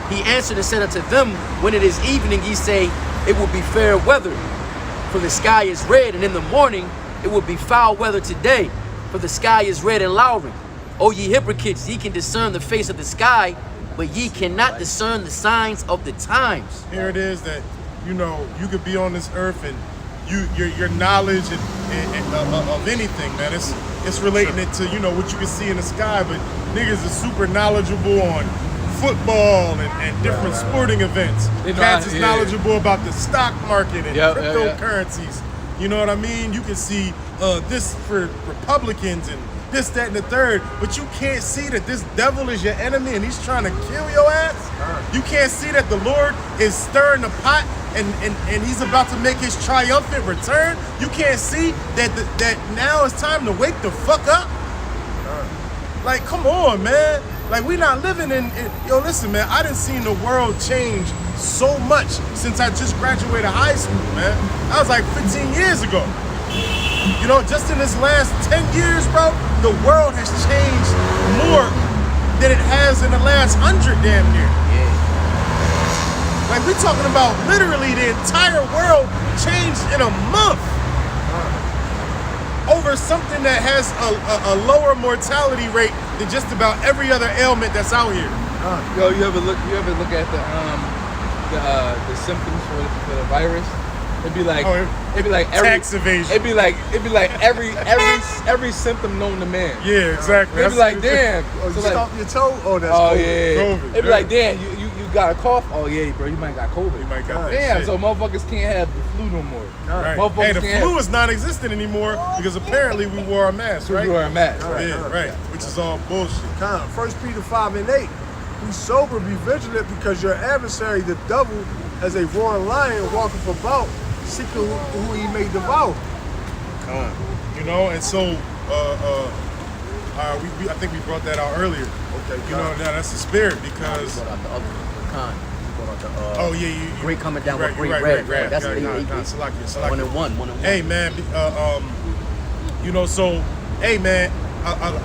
Speaker 4: He answered and said unto them, when it is evening, ye say, it will be fair weather, for the sky is red, and in the morning it will be foul weather today, for the sky is red and lowering. O ye hypocrites, ye can discern the face of the sky, but ye cannot discern the signs of the times.
Speaker 3: Here it is that, you know, you could be on this earth and your knowledge of anything, man. It's relating it to, you know, what you can see in the sky, but niggas are super knowledgeable on football and different sporting events.
Speaker 1: They know
Speaker 3: Cats
Speaker 1: how-
Speaker 3: is
Speaker 1: yeah.
Speaker 3: knowledgeable about the stock market and
Speaker 1: Yep, yeah, yeah.
Speaker 3: cryptocurrencies. You know what I mean? You can see this for Republicans and this, that, and the third, but you can't see that this devil is your enemy and he's trying to kill your ass. You can't see that the Lord is stirring the pot and he's about to make his triumphant return. You can't see that now it's time to wake the fuck up. Like, come on, man. Like, we not living in yo, listen, man, I done seen the world change so much since I just graduated high school, man. That was like 15 years ago. You know, just in this last 10 years, bro, the world has changed more than it has in the last 100 damn near. Like, we talking about literally the entire world changed in a month over something that has a lower mortality rate than just about every other ailment that's out here.
Speaker 1: Yo, you ever look at the symptoms for the virus? It'd be like every
Speaker 3: tax evasion.
Speaker 1: It'd be like every symptom known to man.
Speaker 3: Yeah, exactly.
Speaker 1: It'd be like, damn.
Speaker 5: Oh, you
Speaker 1: So like,
Speaker 5: stomp your toe? Oh, that's
Speaker 1: oh
Speaker 5: cool.
Speaker 1: yeah.
Speaker 3: COVID,
Speaker 1: It'd be
Speaker 3: yeah.
Speaker 1: like, damn, you got a cough? Oh yeah, bro, you might got COVID.
Speaker 3: You might got that
Speaker 1: Damn,
Speaker 3: shit.
Speaker 1: so motherfuckers can't have the flu no more.
Speaker 3: Right.
Speaker 1: Motherfuckers
Speaker 3: Hey, the
Speaker 1: can't
Speaker 3: flu is non-existent anymore because apparently we wore a mask, right?
Speaker 1: You wear a mask.
Speaker 3: Yeah, right. Which is all bullshit.
Speaker 5: Kind of. 1 Peter 5:8. Be sober, be vigilant, because your adversary, the devil, as a roaring lion, walketh about, seeking who he may devour.
Speaker 3: You know, and so I think we brought that out earlier.
Speaker 5: Okay,
Speaker 3: You know, now that's the spirit because
Speaker 4: Brought out the other kind. Brought out the
Speaker 3: oh yeah, you
Speaker 4: great coming down with
Speaker 3: right,
Speaker 4: great
Speaker 3: right,
Speaker 4: red.
Speaker 3: right,
Speaker 4: That's
Speaker 3: right,
Speaker 4: the
Speaker 3: nah,
Speaker 4: eight.
Speaker 3: Salakia.
Speaker 4: 1 and 1. 1 and 1.
Speaker 3: Hey man, you know, so hey man,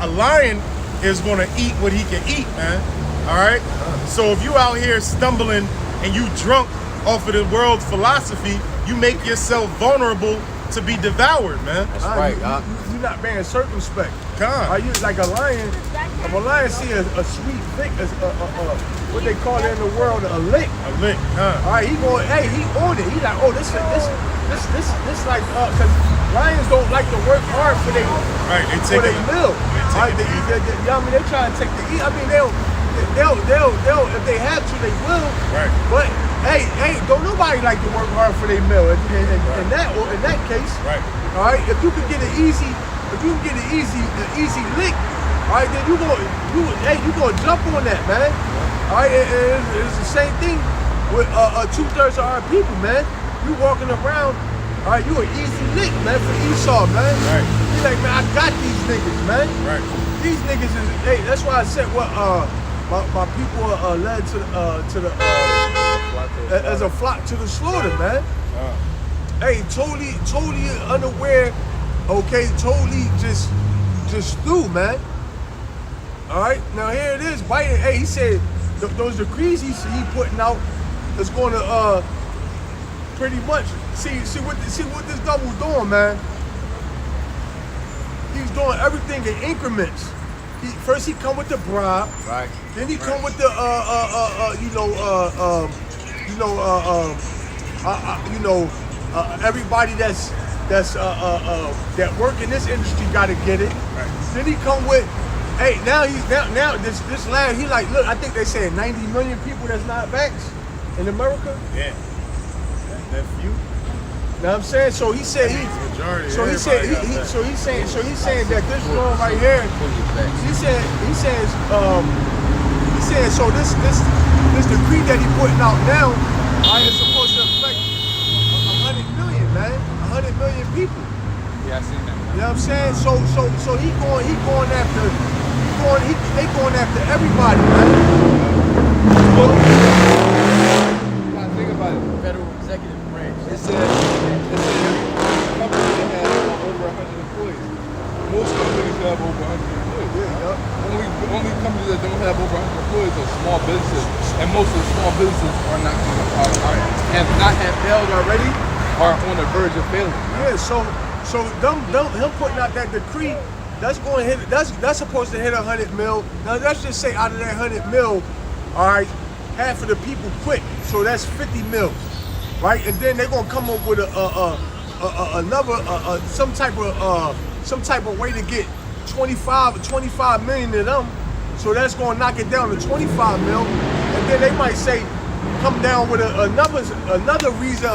Speaker 3: a lion is gonna eat what he can eat, man. All right. So if you out here stumbling and you drunk off of the world's philosophy, you make yourself vulnerable to be devoured, man.
Speaker 4: That's right.
Speaker 5: You're not being circumspect.
Speaker 3: God.
Speaker 5: Are you like a lion? If a lion see a sweet lick, what they call it in the world, a lick.
Speaker 3: A lick, huh?
Speaker 5: All right, he on it. He like, oh, this like, cause lions don't like to work hard for they
Speaker 3: Right, they
Speaker 5: for
Speaker 3: take
Speaker 5: they
Speaker 3: it.
Speaker 5: meal.
Speaker 3: take
Speaker 5: All right,
Speaker 3: it easy.
Speaker 5: I mean, they try to take the eat. I mean, they'll if they have to, they will.
Speaker 3: Right.
Speaker 5: But hey, don't nobody like to work hard for their meal. In that case,
Speaker 3: Right.
Speaker 5: all right, if you can get an easy lick, all right, then you gonna jump on that, man. All right, it's the same thing with 2/3 of our people, man. You walking around, all right, you an easy lick, man, for Esau, man.
Speaker 3: Right.
Speaker 5: You like, man, I got these niggas, man.
Speaker 3: Right.
Speaker 5: These niggas is, hey, that's why I said what my people are led to the as a flock to the slaughter, man. Hey, totally unaware. Okay, totally just through, man. All right, now here it is. Biden, hey, he said those decrees he putting out is going to pretty much see what this devil's doing, man. He's doing everything in increments. First he come with the bribe,
Speaker 4: Right.
Speaker 5: then he come with the everybody that work in this industry got to get it.
Speaker 3: Right.
Speaker 5: Then he come with, hey, now this land, he like, look, I think they said 90 million people that's not vaxxed in America.
Speaker 3: Yeah. That few.
Speaker 5: Know what I'm saying? So he said
Speaker 3: Majority.
Speaker 5: so he said
Speaker 3: everybody got that.
Speaker 5: so he's saying that this joint right here, he says so this decree that he putting out now, right, is supposed to affect 100 million, man, 100 million people.
Speaker 1: Yeah, I seen that.
Speaker 5: You know what I'm saying? So they going after everybody, man.
Speaker 1: You gotta think about it.
Speaker 4: Federal executive branch.
Speaker 1: It said companies that have over 100 employees. Most companies have over 100 employees.
Speaker 5: Yeah,
Speaker 1: Only companies that don't have over 100 employees are small businesses and most of the small businesses are not going to have not have failed already, are on the verge of failing.
Speaker 5: Yeah, so him putting out that decree, that's going to hit. That's supposed to hit 100 mil. Now let's just say out of that 100 mil, all right, half of the people quit, so that's 50 mil, right? And then they're gonna come up with another some type of way to get 25 million of them. So that's gonna knock it down to 25 mil, and then they might say come down with another reason,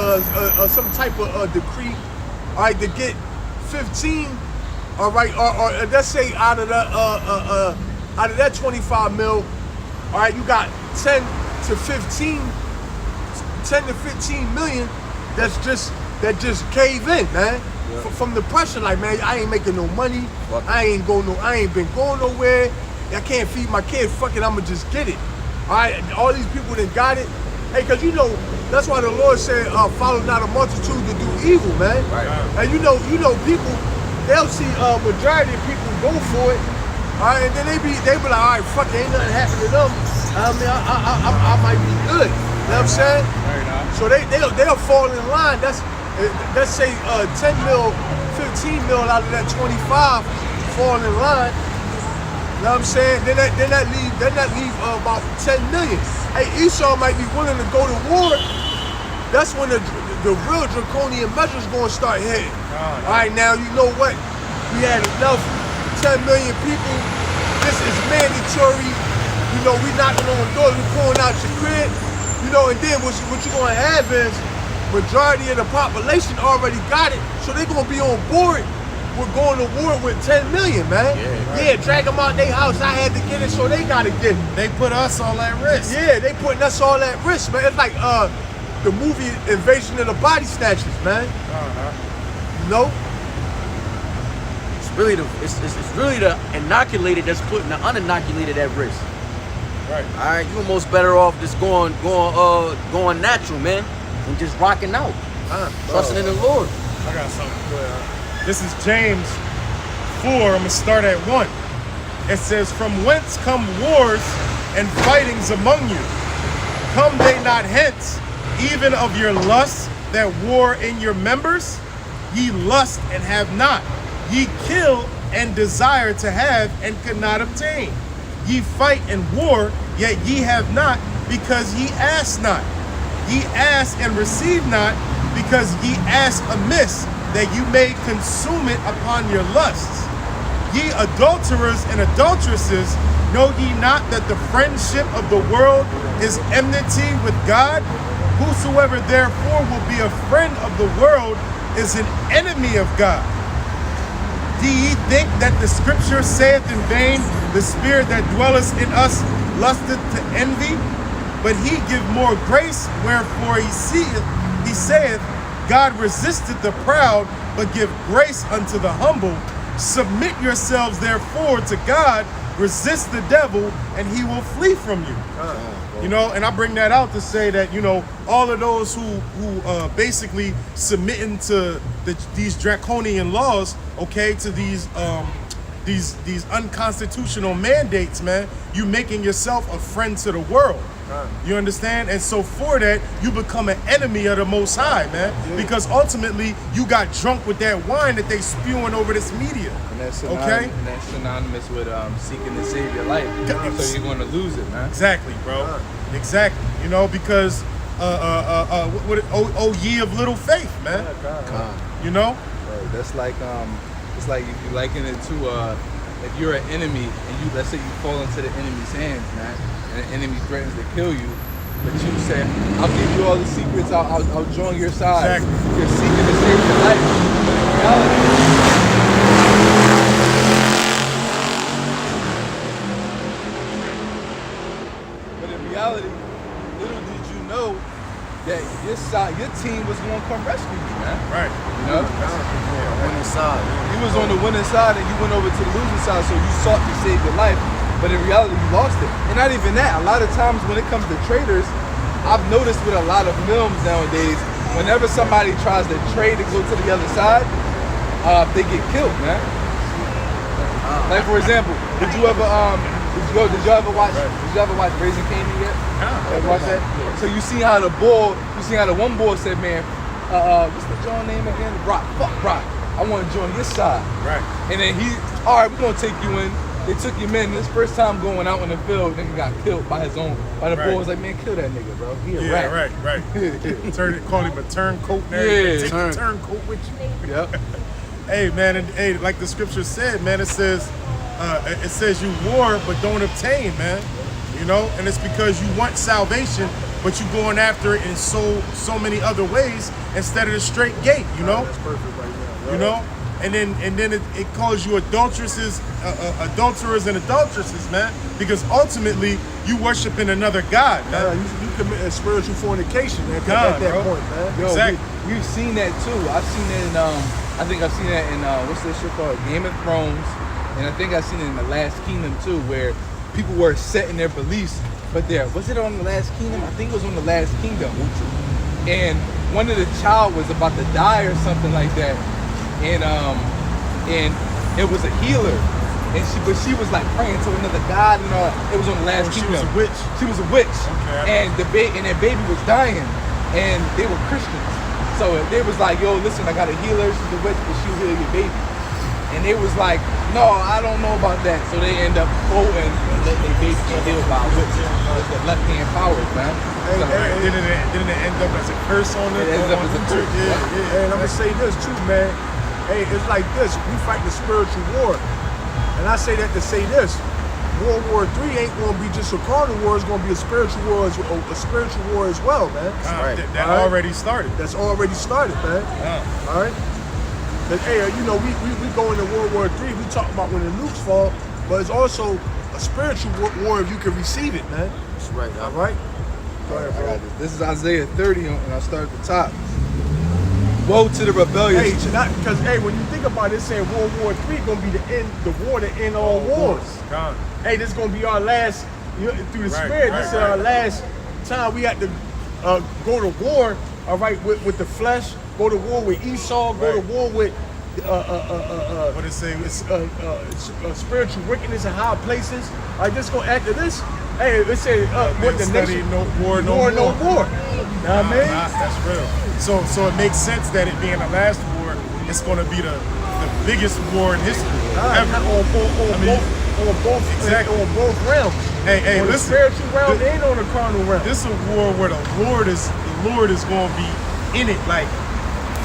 Speaker 5: some type of decree, all right, to get 15, all right, or let's say out of that 25 mil, all right, you got 10 to 15 million that just cave in, man.
Speaker 1: Yeah.
Speaker 5: From the pressure, like, man, I ain't making no money, I ain't been going nowhere, I can't feed my kid, fuck it, I'ma just get it. All right, all these people that got it. Hey, cause that's why the Lord said, follow not a multitude to do evil, man.
Speaker 1: Right.
Speaker 5: And you know, people, they'll see majority of people go for it. All right, and then they be like, all right, fuck it, ain't nothing happening to them. I mean, I might be good. You know what I'm saying?
Speaker 1: Very nice.
Speaker 5: So they'll fall in line. Let's say 10 mil, 15 mil out of that 25 fall in line. You know what I'm saying? Then that leave about 10 million. Hey, Esau might be willing to go to war. That's when the real draconian measures gonna start hitting. All right, now you know what? We had enough. 10 million people. This is mandatory. You know, we knocking on doors, we pulling out your crib. You know, and then what you're gonna have is majority of the population already got it, so they're gonna be on board. We're going to war with 10 million, man. Yeah, drag them out their house. I had to get it, so they gotta get it.
Speaker 3: They put us all at risk.
Speaker 5: Yeah, they putting us all at risk, man. It's like the movie Invasion of the Body Snatchers, man. You know?
Speaker 4: It's really the inoculated that's putting the uninoculated at risk.
Speaker 3: Right.
Speaker 4: All right, you almost better off just going natural, man, and just rocking out, trusting in the Lord.
Speaker 3: I got something good. This is James 4. I'm gonna start at 1. It says, "From whence come wars and fightings among you? Come they not hence, even of your lusts that war in your members? Ye lust and have not. Ye kill and desire to have and could not obtain. Ye fight and war, yet ye have not, because ye ask not. Ye ask and receive not, because ye ask amiss, that you may consume it upon your lusts. Ye adulterers and adulteresses, know ye not that the friendship of the world is enmity with God? Whosoever therefore will be a friend of the world is an enemy of God. Do ye think that the scripture saith in vain, the spirit that dwelleth in us lusteth to envy? But he give more grace, wherefore he saith, God resisteth the proud, but give grace unto the humble. Submit yourselves therefore to God, resist the devil, and he will flee from you." You know, and I bring that out to say that, you know, all of those who basically submitting to these draconian laws, okay, to these unconstitutional mandates, man, you making yourself a friend to the world. You understand? And so for that, you become an enemy of the Most High, man. Yeah. Because ultimately, you got drunk with that wine that they spewing over this media.
Speaker 1: And that's
Speaker 3: okay?
Speaker 1: And that's synonymous with seeking to save your life. So you're going to lose it, man.
Speaker 3: Exactly, bro. Exactly. You know, because oh ye of little faith, man. You know?
Speaker 1: Right. That's like it's like if you liken it to if you're an enemy and let's say you fall into the enemy's hands, man, and the enemy threatens to kill you, but you say, I'll give you all the secrets, I'll join your side.
Speaker 3: Exactly.
Speaker 1: You're seeking to save your life. But in reality, little did you know that your team was going to come rescue you, man.
Speaker 3: Right.
Speaker 1: You know?
Speaker 4: Winning side.
Speaker 1: You was on the winning side and you went over to the losing side, so you sought to save your life. But in reality, you lost it. And not even that. A lot of times when it comes to traders, I've noticed with a lot of films nowadays, whenever somebody tries to trade to go to the other side, they get killed, man. Like for example, did you ever Did you ever watch? Did you ever watch Raising Kanan yet? Ever watch that? So you see how the one boy said, man, what's the John name again? Brock. Fuck Brock. I want to join your side.
Speaker 3: Right.
Speaker 1: And then all right, we're gonna take you in. They took him in. This first time going out in the field, nigga got killed by the
Speaker 3: Right.
Speaker 1: boy was like, man, kill that nigga, bro. He a
Speaker 3: Yeah,
Speaker 1: rat.
Speaker 3: right. Call him a turncoat and everything. Take the turncoat with you.
Speaker 1: Yep.
Speaker 3: Hey man, and hey, like the scripture said, man, it says you war but don't obtain, man. You know, and it's because you want salvation, but you going after it in so many other ways instead of the straight gate. You know,
Speaker 5: That's perfect right now.
Speaker 3: you know, and then it calls you adulteresses and adulteresses, man, because ultimately you worshiping another god, man.
Speaker 5: You committing spiritual fornication, man.
Speaker 3: God,
Speaker 5: At that
Speaker 3: bro.
Speaker 5: point, man.
Speaker 1: Yo,
Speaker 3: Exactly.
Speaker 1: we've seen that too. I've seen it in I think I've seen that in what's this shit called? Game of Thrones. And I think I've seen it in The Last Kingdom too, where people were set in their beliefs. But was it on The Last Kingdom? I think it was on The Last Kingdom. And one of the child was about to die or something like that. And it was a healer. And she was like praying to another god and all. It was on The Last
Speaker 3: She
Speaker 1: Kingdom.
Speaker 3: was a witch.
Speaker 1: She was a witch.
Speaker 3: Okay.
Speaker 1: And their baby was dying. And they were Christians. So they was like, yo, listen, I got a healer. She's a witch, but she'll heal your baby. And they was like, no, I don't know about that. So they end up quoting and let their baby get healed by a witch. It's the left-hand powers, man. So,
Speaker 3: Didn't it end up as a curse on it?
Speaker 1: It ends up as a curse.
Speaker 5: And I'm gonna say this too, man. Hey, it's like this. We fight the spiritual war, and I say that to say this: World War III ain't gonna be just a carnal war. It's gonna be a spiritual war as well, man.
Speaker 3: That
Speaker 5: All right.
Speaker 3: already started.
Speaker 5: That's already started, man. All right. But hey, you know, we go into World War III. We talk about when the nukes fall, but it's also a spiritual war if you can receive it, man.
Speaker 4: That's right.
Speaker 5: All right. Go ahead,
Speaker 1: I
Speaker 5: bro.
Speaker 1: got this. This is Isaiah 30, and I'll start at the top. Woe to the rebellious.
Speaker 5: Hey, because when you think about it, saying World War III gonna be the war to end all wars.
Speaker 3: God.
Speaker 5: Hey, this is gonna be our last, through the
Speaker 3: Right,
Speaker 5: spirit.
Speaker 3: right,
Speaker 5: This is
Speaker 3: right.
Speaker 5: our last time we had to go to war. All right, with the flesh. Go to war with Esau. Go to
Speaker 3: Right.
Speaker 5: war with
Speaker 3: What did it say?
Speaker 5: spiritual wickedness in high places. Like this gonna after this. Hey, it said what the
Speaker 3: study
Speaker 5: nation
Speaker 3: no war, no
Speaker 5: war,
Speaker 3: more.
Speaker 5: no war. Know what I mean?
Speaker 3: That's real. So it makes sense that it being the last war, it's going to be the biggest war in history ever.
Speaker 5: On both
Speaker 3: Exactly.
Speaker 5: on both realms.
Speaker 3: Hey,
Speaker 5: on
Speaker 3: listen.
Speaker 5: the spiritual realm and on the carnal realm.
Speaker 3: This is a war where the Lord is going to be in it, like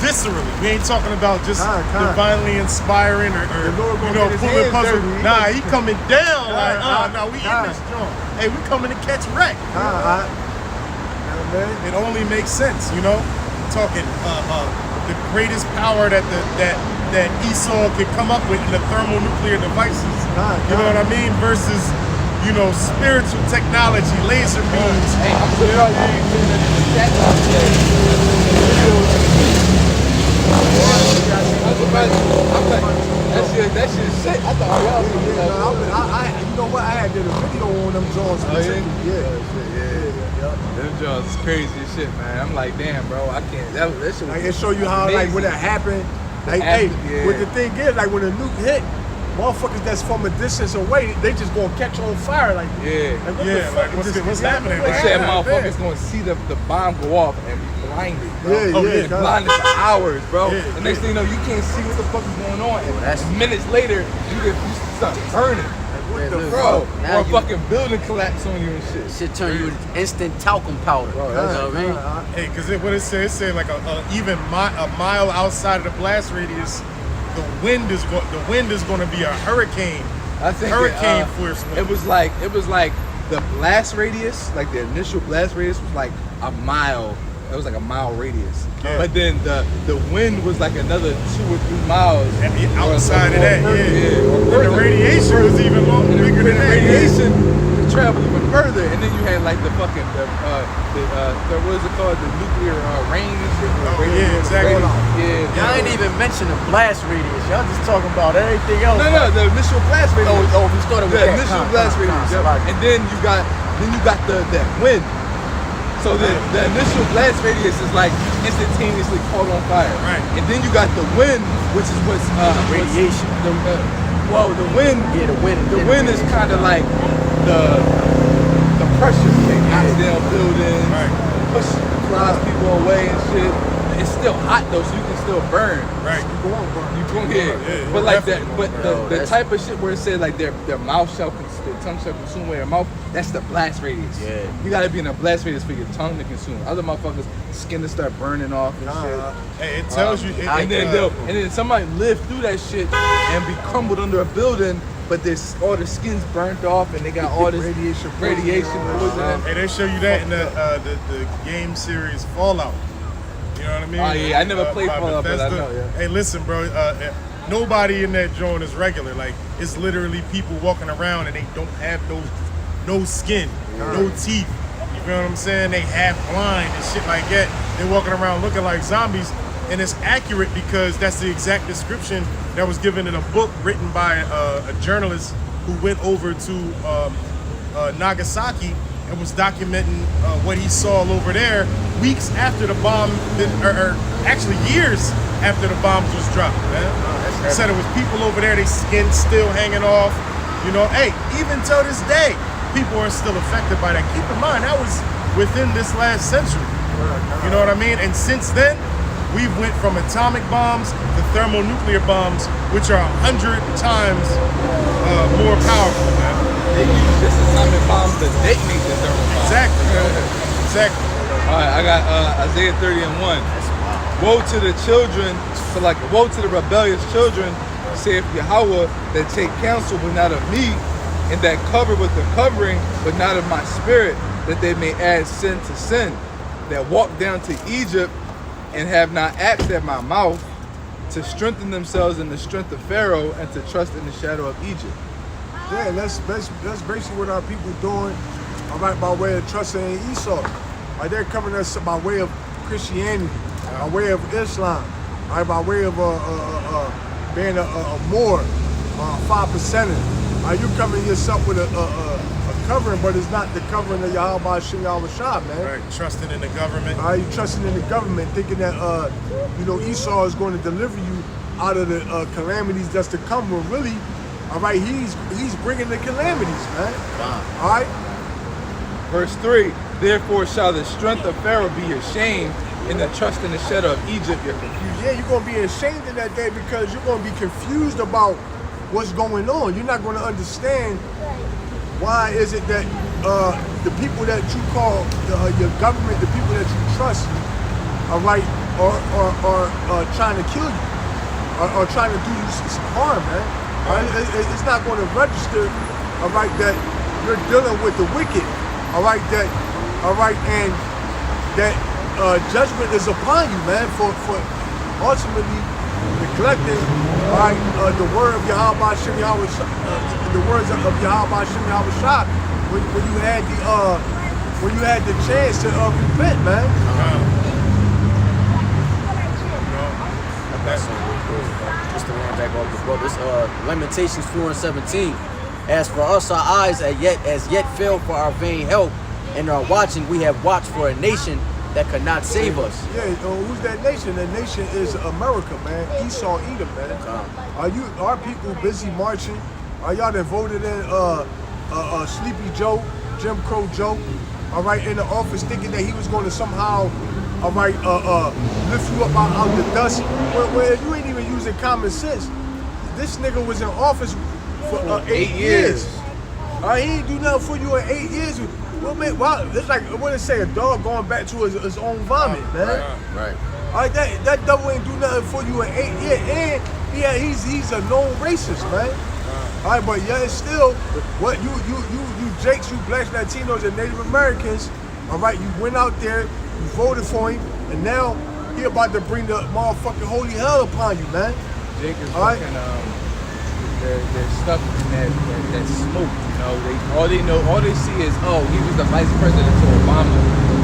Speaker 3: viscerally. We ain't talking about just
Speaker 5: Kind.
Speaker 3: divinely inspiring or
Speaker 5: The Lord gonna get his
Speaker 3: pulling
Speaker 5: hands
Speaker 3: puzzle.
Speaker 5: dirty.
Speaker 3: Nah, he coming down like,
Speaker 5: Kind.
Speaker 3: we in this joint. Hey, we coming to catch wreck. It only makes sense, talking the greatest power that Esau could come up with in the thermonuclear devices. You know what I mean? Versus, spiritual technology, laser beams.
Speaker 1: Hey, I'm putting it that shit is sick. I thought y'all was
Speaker 5: You know what? I had did a video on them Jones.
Speaker 1: Them jaws is crazy as shit, man. I'm like, damn, bro, I can't. That shit was
Speaker 5: Like it show you how
Speaker 1: amazing.
Speaker 5: when it happened. Like,
Speaker 1: Yeah.
Speaker 5: what the thing is, like when a nuke hit, motherfuckers that's from a distance away, they just gonna catch on fire. Like,
Speaker 1: Yeah.
Speaker 5: like what the
Speaker 3: Yeah,
Speaker 5: fuck
Speaker 3: like,
Speaker 5: is this?
Speaker 3: what's happening?
Speaker 1: They
Speaker 3: Right.
Speaker 1: said
Speaker 3: Yeah,
Speaker 1: motherfuckers gonna see the bomb go off and be blinded, bro.
Speaker 5: Yeah,
Speaker 3: yeah,
Speaker 1: Blinded for hours, bro.
Speaker 3: Yeah,
Speaker 1: The next thing you know, you can't see what the fuck is going on. And
Speaker 4: that's-
Speaker 1: minutes later, you start burning.
Speaker 5: What the
Speaker 1: Bro,
Speaker 4: Now
Speaker 1: or a
Speaker 4: you-
Speaker 1: fucking building collapse on you and shit.
Speaker 4: Shit turn you into instant talcum powder.
Speaker 1: Bro,
Speaker 4: You
Speaker 1: that's-
Speaker 4: know what I mean?
Speaker 3: Hey, because what it said like a mile outside of the blast radius, the wind is going to be a hurricane.
Speaker 1: I think
Speaker 3: Hurricane force wind.
Speaker 1: It was like the blast radius, like the initial blast radius was like a mile. It was like a mile radius.
Speaker 3: Yeah.
Speaker 1: But then the wind was like another 2 or 3 miles.
Speaker 3: And
Speaker 1: or
Speaker 3: outside of
Speaker 1: or
Speaker 3: that,
Speaker 1: further,
Speaker 3: yeah.
Speaker 1: or
Speaker 3: And the
Speaker 1: further.
Speaker 3: radiation was even bigger than that.
Speaker 1: Radiation traveled even further, and then you had like the fucking what is it called, the nuclear rain and shit.
Speaker 3: Oh, yeah, exactly.
Speaker 1: Yeah.
Speaker 4: Y'all ain't even mention the blast radius. Y'all just talking about everything else.
Speaker 1: No, the initial blast radius.
Speaker 4: Oh, we started with
Speaker 1: The
Speaker 4: that.
Speaker 1: initial
Speaker 4: Con,
Speaker 1: blast
Speaker 4: con,
Speaker 1: radius.
Speaker 4: con,
Speaker 1: Yep.
Speaker 4: right.
Speaker 1: And then you got that wind. So the initial blast radius is like instantaneously caught on fire.
Speaker 3: Right.
Speaker 1: And then you got the wind, which is what's
Speaker 4: Radiation.
Speaker 1: The wind.
Speaker 4: Yeah, the wind.
Speaker 1: The wind is kind of like the pressure. It knocks down buildings,
Speaker 3: Right.
Speaker 1: flies people away and shit. It's still hot though, so you can still burn.
Speaker 3: Right.
Speaker 1: You going
Speaker 3: Yeah,
Speaker 1: but like that,
Speaker 3: definitely
Speaker 1: but
Speaker 3: gonna
Speaker 4: burn.
Speaker 1: the
Speaker 4: That's-
Speaker 1: type of shit where it says like their mouth shall, their tongue shall consume with their mouth. That's the blast radius.
Speaker 4: Yeah.
Speaker 1: You gotta be in a blast radius for your tongue to consume. Other motherfuckers, skin to start burning off and shit.
Speaker 3: Hey, it tells you.
Speaker 1: And then somebody lived through that shit and be crumbled under a building, but there's all the skin's burnt off and they got all this radiation poison.
Speaker 3: Hey, they show you that in the game series Fallout. You know what I mean?
Speaker 1: Oh, yeah, I never played
Speaker 3: by
Speaker 1: Fallout, but I
Speaker 3: Bethesda.
Speaker 1: know, yeah.
Speaker 3: Hey, listen, bro. Nobody in that joint is regular. Like, it's literally people walking around and they don't have no skin, no teeth. You feel what I'm saying? They half blind and shit like that. They're walking around looking like zombies. And it's accurate because that's the exact description that was given in a book written by a journalist who went over to Nagasaki and was documenting what he saw over there weeks after the bomb, or actually years after the bombs was dropped, man. He said it was people over there, their skin still hanging off. You know, hey, even till this day, people are still affected by that. Keep in mind, that was within this last century. You know what I mean? And since then, we've went from atomic bombs to thermonuclear bombs, which are 100 times more powerful, man.
Speaker 1: They use this atomic bombs to detonate the thermal bomb.
Speaker 3: Exactly, bro. Exactly.
Speaker 1: All right, I got Isaiah 30 and 1. Woe to the children, so like woe to the rebellious children, saith Yahweh, that take counsel but not of me, and that cover with the covering but not of my spirit, that they may add sin to sin, that walk down to Egypt and have not asked at my mouth, to strengthen themselves in the strength of Pharaoh and to trust in the shadow of Egypt.
Speaker 5: Yeah, that's basically what our people doing. All right, by way of trusting in Esau. Like they're coming us by way of Christianity, by way of Islam, all right, by way of being a Moor, 5%er. You covering yourself with a covering, but it's not the covering of Yahweh Hashem Yahweh Shah, man.
Speaker 3: Right, trusting in the government.
Speaker 5: You trusting in the government, thinking that Esau is going to deliver you out of the calamities that's to come. Well, really, all right, he's bringing the calamities, man.
Speaker 4: Wow.
Speaker 5: All right.
Speaker 1: Verse 3, therefore shall the strength of Pharaoh be ashamed, and the trust in the shadow of Egypt your confusion.
Speaker 5: Yeah, you're going to be ashamed in that day because you're going to be confused about what's going on. You're not going to understand why is it that the people that you call your government, the people that you trust, all right, are trying to kill you, or trying to do you some harm, man. All right? It's not going to register, all right, that you're dealing with the wicked, all right, and that judgment is upon you, man, for ultimately neglecting, all right, the word of Yahweh Hashem Yahweh, the words of Yahweh Hashem Yahweh Shah, when you had the chance to repent, man.
Speaker 4: Just to run back off the book, it's Lamentations 4:17. As for us, our eyes as yet fail for our vain help, and are watching. We have watched for a nation that could not save us.
Speaker 5: Yeah, who's that nation? That nation is America, man. Esau, Edom, man. Are people busy marching? Are y'all that voted in Sleepy Joe, Jim Crow Joe, all right, in the office thinking that he was going to somehow, all right, lift you up out the dust? Where you ain't even using common sense. This nigga was in office for 8 years. All right, he ain't do nothing for you in 8 years. Well, man, it's like, what it say, a dog going back to his own vomit, man.
Speaker 4: Right.
Speaker 5: All right, that devil ain't do nothing for you in 8 years, and yeah, he's a known racist, man. All right, but yeah, it's still what you Jakes, you blacks, Latinos, and Native Americans. All right, you went out there, you voted for him, and now he about to bring the motherfucking holy hell upon you, man.
Speaker 1: Jake is
Speaker 5: All right.
Speaker 1: fucking they're stuck in that smoke, you know. All they see is, oh, he was the vice president to Obama,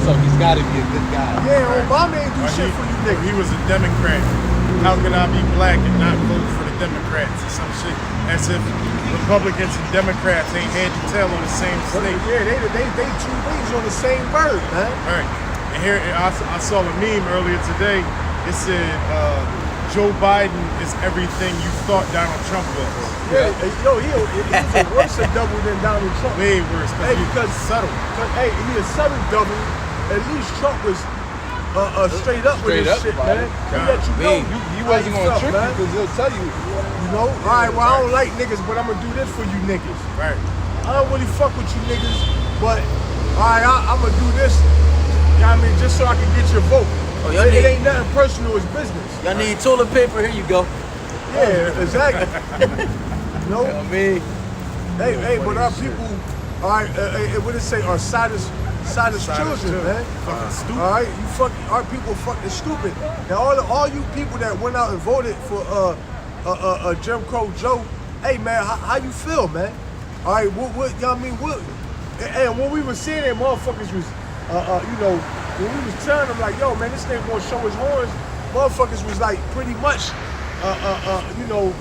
Speaker 1: so he's got to be a good guy.
Speaker 5: Yeah, Obama ain't do shit for you niggas.
Speaker 3: He was a Democrat. How can I be black and not vote for the Democrats or some shit? As if Republicans and Democrats ain't head to tail on the same snake.
Speaker 5: Yeah, they two wings on the same bird, man.
Speaker 3: All right. And here, I saw a meme earlier today. It said, Joe Biden is everything you thought Donald Trump was.
Speaker 5: Yeah, yo, he was a worse double than Donald Trump.
Speaker 3: Way worse,
Speaker 5: Hey,
Speaker 3: because
Speaker 5: because
Speaker 3: he's subtle.
Speaker 5: Hey, he a subtle double. At least Trump was straight up with
Speaker 1: Straight
Speaker 5: his
Speaker 1: up
Speaker 5: shit,
Speaker 1: about
Speaker 5: man.
Speaker 1: it.
Speaker 5: He let you know.
Speaker 1: He
Speaker 5: how
Speaker 1: wasn't
Speaker 5: he
Speaker 1: gonna
Speaker 5: felt,
Speaker 1: trick
Speaker 5: man.
Speaker 1: you because he'll tell you.
Speaker 5: You know? All right, well, I don't like niggas, but I'm gonna do this for you niggas.
Speaker 3: Right.
Speaker 5: I don't really fuck with you niggas, but all right, I'm gonna do this. You know what I mean? Just so I can get your vote.
Speaker 4: Oh, y'all
Speaker 5: It
Speaker 4: need-
Speaker 5: ain't nothing personal, it's business.
Speaker 4: Y'all need toilet paper? Here you go.
Speaker 5: Yeah, exactly. No,
Speaker 1: You know what I mean?
Speaker 5: hey, but our people, all right, what it say? Our saddest children, man.
Speaker 3: Fucking stupid.
Speaker 5: All right, our people fucking stupid. Now all you people that went out and voted for Jim Crow Joe, hey man, how you feel, man? All right, what you know what I mean? What? And when we was seeing that motherfuckers was, you know, when we was telling them like, yo, man, this nigga gonna show his horns, motherfuckers was like pretty much, you know,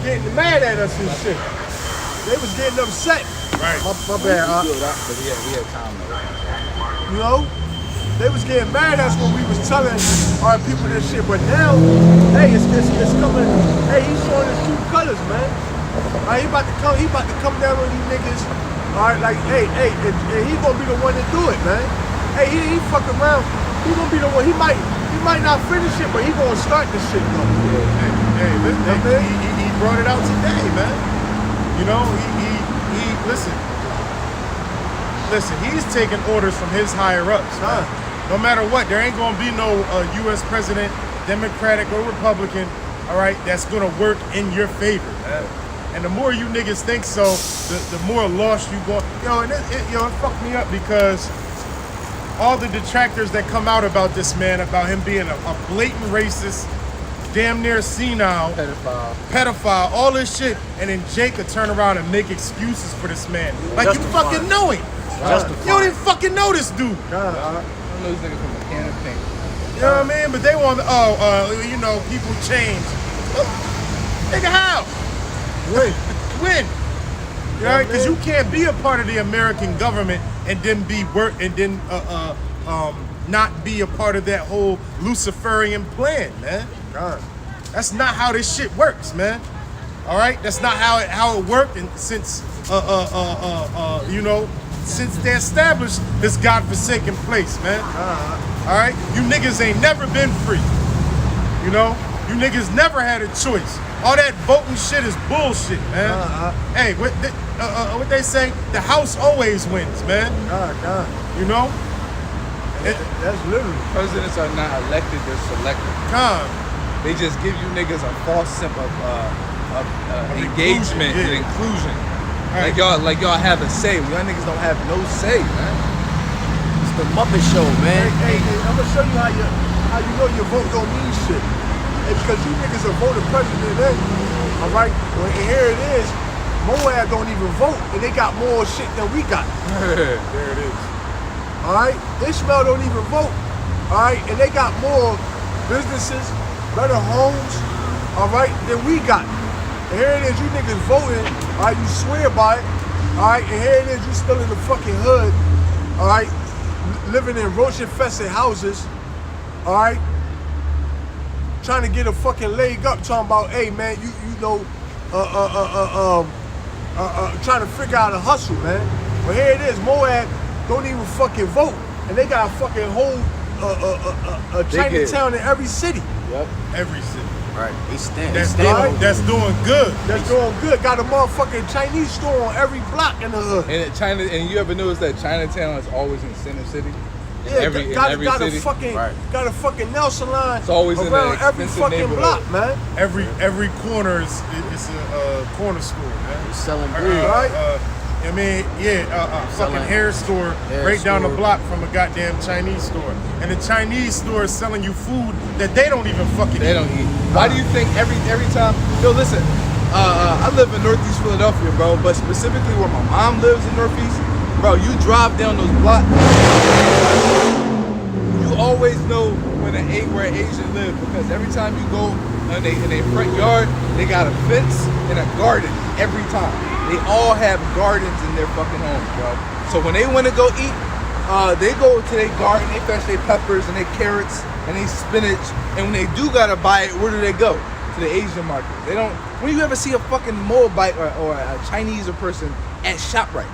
Speaker 5: getting mad at us and shit. They was getting upset.
Speaker 3: Right.
Speaker 5: My bad.
Speaker 2: But we had time though.
Speaker 5: You know, they was getting mad at us when we was telling our people this shit. But now, hey, it's coming. Hey, he's showing his true colors, man. All right, he about to come down on these niggas. All right, like, hey, and he gonna be the one to do it, man. Hey, he fuck around. He gonna be the one. He might not finish it, but he gonna start this shit though.
Speaker 3: Hey, listen, he brought it out today, man. You know, he listen, he's taking orders from his higher ups, man. No matter what, there ain't gonna be no U.S. president, Democratic or Republican, all right, that's gonna work in your favor, man. And the more you niggas think so, the more lost you go. And it fucked me up because all the detractors that come out about this man, about him being a blatant racist, damn near senile, pedophile, all this shit, and then Jake could turn around and make excuses for this man. Like you fucking know him. You don't even fucking know this dude.
Speaker 1: I know this nigga from a can of paint.
Speaker 3: You know what I mean? But they want, you know, people change. Nigga, how? When? You know, because you can't be a part of the American government and then not be a part of that whole Luciferian plan, man. That's not how this shit works, man. All right, that's not how it worked, and since you know, since they established this godforsaken place, man. All right, you niggas ain't never been free. You know, you niggas never had a choice. All that voting shit is bullshit, man. Hey, what they say? The house always wins, man. You know?
Speaker 5: That's literally.
Speaker 1: Presidents are not elected, they're selected. They just give you niggas a false sense of engagement and inclusion.
Speaker 3: Right.
Speaker 1: Like y'all have a say. Y'all niggas don't have no say, man.
Speaker 4: It's the Muppet Show, man.
Speaker 5: Hey, I'm gonna show you how you know your vote don't mean shit. It's because you niggas have voted president in. All right? Well, and here it is. Moab don't even vote, and they got more shit than we got.
Speaker 3: There it is.
Speaker 5: All right? Ishmael don't even vote. All right? And they got more businesses, better homes, all right, than we got. And here it is, you niggas voting, all right? You swear by it, all right? And here it is, you still in the fucking hood, all right? Living in roach-infested houses, all right? Trying to get a fucking leg up, talking about, hey man, you know, trying to figure out a hustle, man. But here it is, Moab don't even fucking vote, and they got a fucking whole Chinatown in every city.
Speaker 1: Yep.
Speaker 3: Every city.
Speaker 4: Right.
Speaker 3: That's doing good.
Speaker 5: That's doing good. Got a motherfucking Chinese store on every block in the hood.
Speaker 1: And you ever notice that Chinatown is always in Center City?
Speaker 5: Yeah,
Speaker 1: every city.
Speaker 5: Got a fucking Nelson line
Speaker 1: It's always in
Speaker 5: around
Speaker 1: an
Speaker 5: every
Speaker 1: expensive
Speaker 5: fucking
Speaker 1: neighborhood.
Speaker 5: block, man.
Speaker 3: Every corner is a corner store, man.
Speaker 4: Selling breed.
Speaker 5: Right.
Speaker 3: I mean, fucking hair store right down the block from a goddamn Chinese store. And the Chinese store is selling you food that they don't even fucking
Speaker 1: They don't eat. Why do you think every time? Yo, listen. I live in Northeast Philadelphia, bro, but specifically where my mom lives in Northeast, bro. You drive down those blocks, you always know where an Asian live because every time you go in their front yard, they got a fence and a garden every time. They all have gardens in their fucking homes, bro. So when they want to go eat, they go to their garden, they fetch their peppers and their carrots, and they spinach. And when they do gotta buy it, where do they go? To the Asian market. They don't. When you ever see a fucking Moabite or a Chinese person at ShopRite?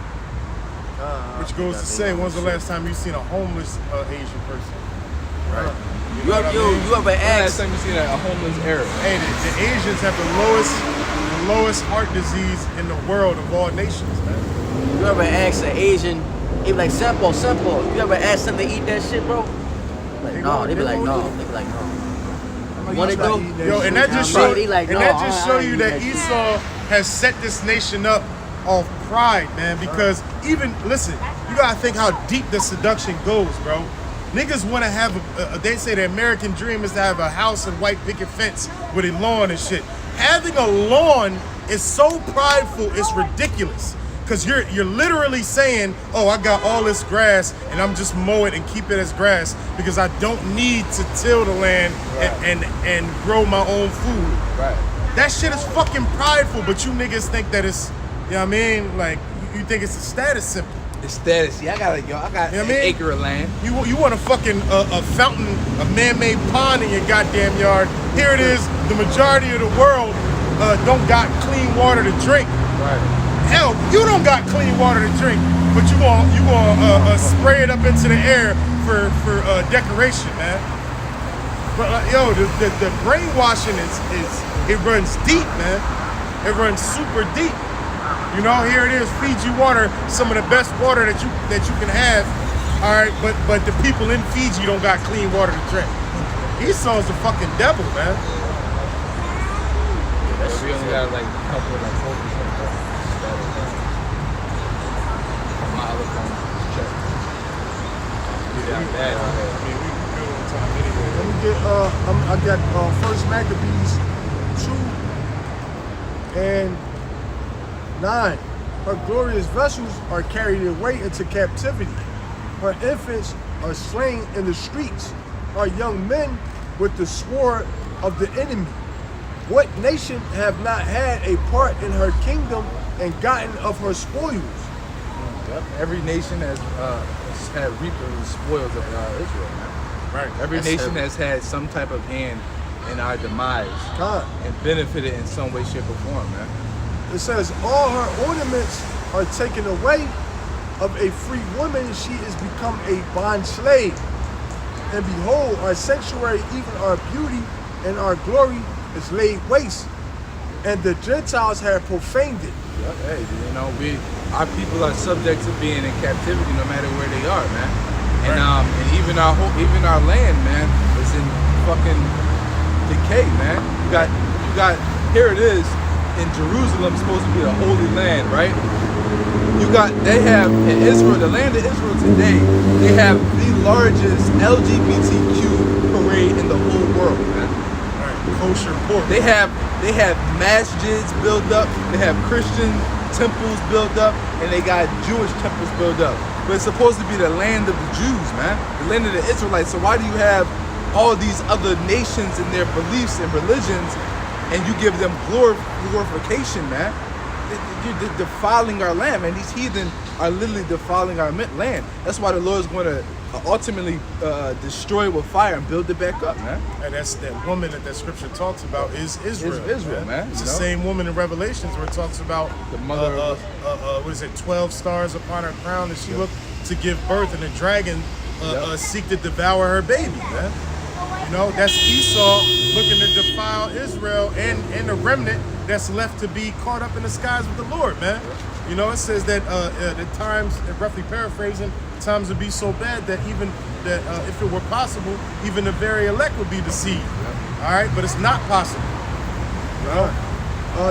Speaker 3: Which goes to say, when's the last time you seen a homeless Asian person? Right.
Speaker 4: You ever
Speaker 1: Last
Speaker 4: asked?
Speaker 1: time you seen a homeless Arab?
Speaker 3: Hey, the Asians have the lowest heart disease in the world of all nations, man.
Speaker 4: You ever asked an Asian? They be like, simple. You ever ask them to eat that shit, bro? Like, no. They be like, no. They be like, no. Wanna go?
Speaker 3: Yo, and that just
Speaker 4: Bro,
Speaker 3: show,
Speaker 4: they like,
Speaker 3: and
Speaker 4: no,
Speaker 3: that just
Speaker 4: I
Speaker 3: show
Speaker 4: ain't
Speaker 3: you
Speaker 4: eat
Speaker 3: that
Speaker 4: that shit.
Speaker 3: Esau has set this nation up off pride, man. Because even listen, you gotta think how deep the seduction goes, bro. Niggas want to have they say the American dream is to have a house and white picket fence with a lawn and shit. Having a lawn is so prideful, it's ridiculous. Cause you're literally saying, oh, I got all this grass and I'm just mow it and keep it as grass because I don't need to till the land and grow my own food.
Speaker 1: Right.
Speaker 3: That shit is fucking prideful, but you niggas think that it's, you know what I mean? Like, you think it's a status symbol.
Speaker 1: The status. Yeah, I got
Speaker 3: You know what I
Speaker 1: an
Speaker 3: mean?
Speaker 1: acre of land.
Speaker 3: You want a fucking a fountain, a man-made pond in your goddamn yard. Here it is, the majority of the world don't got clean water to drink.
Speaker 1: Right.
Speaker 3: Hell, you don't got clean water to drink, but you gonna spray it up into the air for decoration, man. But yo, the brainwashing is it runs deep, man. It runs super deep. You know, here it is, Fiji water, some of the best water that you can have. All right, but the people in Fiji don't got clean water to drink. Esau's the fucking devil, man.
Speaker 1: We only got like a couple of like 4%. My other phone is checked. Yeah, bad.
Speaker 3: I mean, we good on time anyway.
Speaker 5: Let me get I got First Maccabees 2 and 9. Her glorious vessels are carried away into captivity. Her infants are slain in the streets. Her young men with the sword of the enemy. What nation have not had a part in her kingdom and gotten of her spoils?
Speaker 1: Yep. Every nation has had reaped the spoils of Israel, man.
Speaker 3: Right.
Speaker 1: Every
Speaker 4: That's
Speaker 1: nation
Speaker 4: heavy.
Speaker 1: has had some type of hand in our demise
Speaker 5: God.
Speaker 1: and benefited in some way, shape, or form, man.
Speaker 5: It says, all her ornaments are taken away. Of a free woman, she is become a bond slave. And behold, our sanctuary, even our beauty and our glory is laid waste. And the Gentiles have profaned it.
Speaker 1: Yep. Hey, you know, our people are subject to being in captivity no matter where they are, man. And even our land, man, is in fucking decay, man. You got here it is in Jerusalem, supposed to be the holy land, right? They have in Israel, the land of Israel today, they have the largest LGBTQ parade in the whole world, man.
Speaker 3: Right. Kosher pork.
Speaker 1: They have masjids built up, they have Christian temples built up, and they got Jewish temples built up. But it's supposed to be the land of the Jews, man, the land of the Israelites. So why do you have all these other nations and their beliefs and religions, and you give them glorification, man? You're defiling our land, man. These heathen are literally defiling our land. That's why the Lord is going to ultimately destroy it with fire and build it back up, man.
Speaker 3: And that's that woman that scripture talks about is Israel.
Speaker 1: It's Israel, man,
Speaker 3: It's
Speaker 1: you
Speaker 3: the
Speaker 1: know?
Speaker 3: same woman in Revelations where it talks about
Speaker 1: The mother of
Speaker 3: what is it, 12 stars upon her crown, and she looked to give birth, and the dragon seek to devour her baby, man. You know, that's Esau looking to defile Israel and the remnant that's left to be caught up in the skies with the Lord, man. You know, it says that the times, roughly paraphrasing, times would be so bad that even that if it were possible, even the very elect would be deceived. All right, but it's not possible. You know?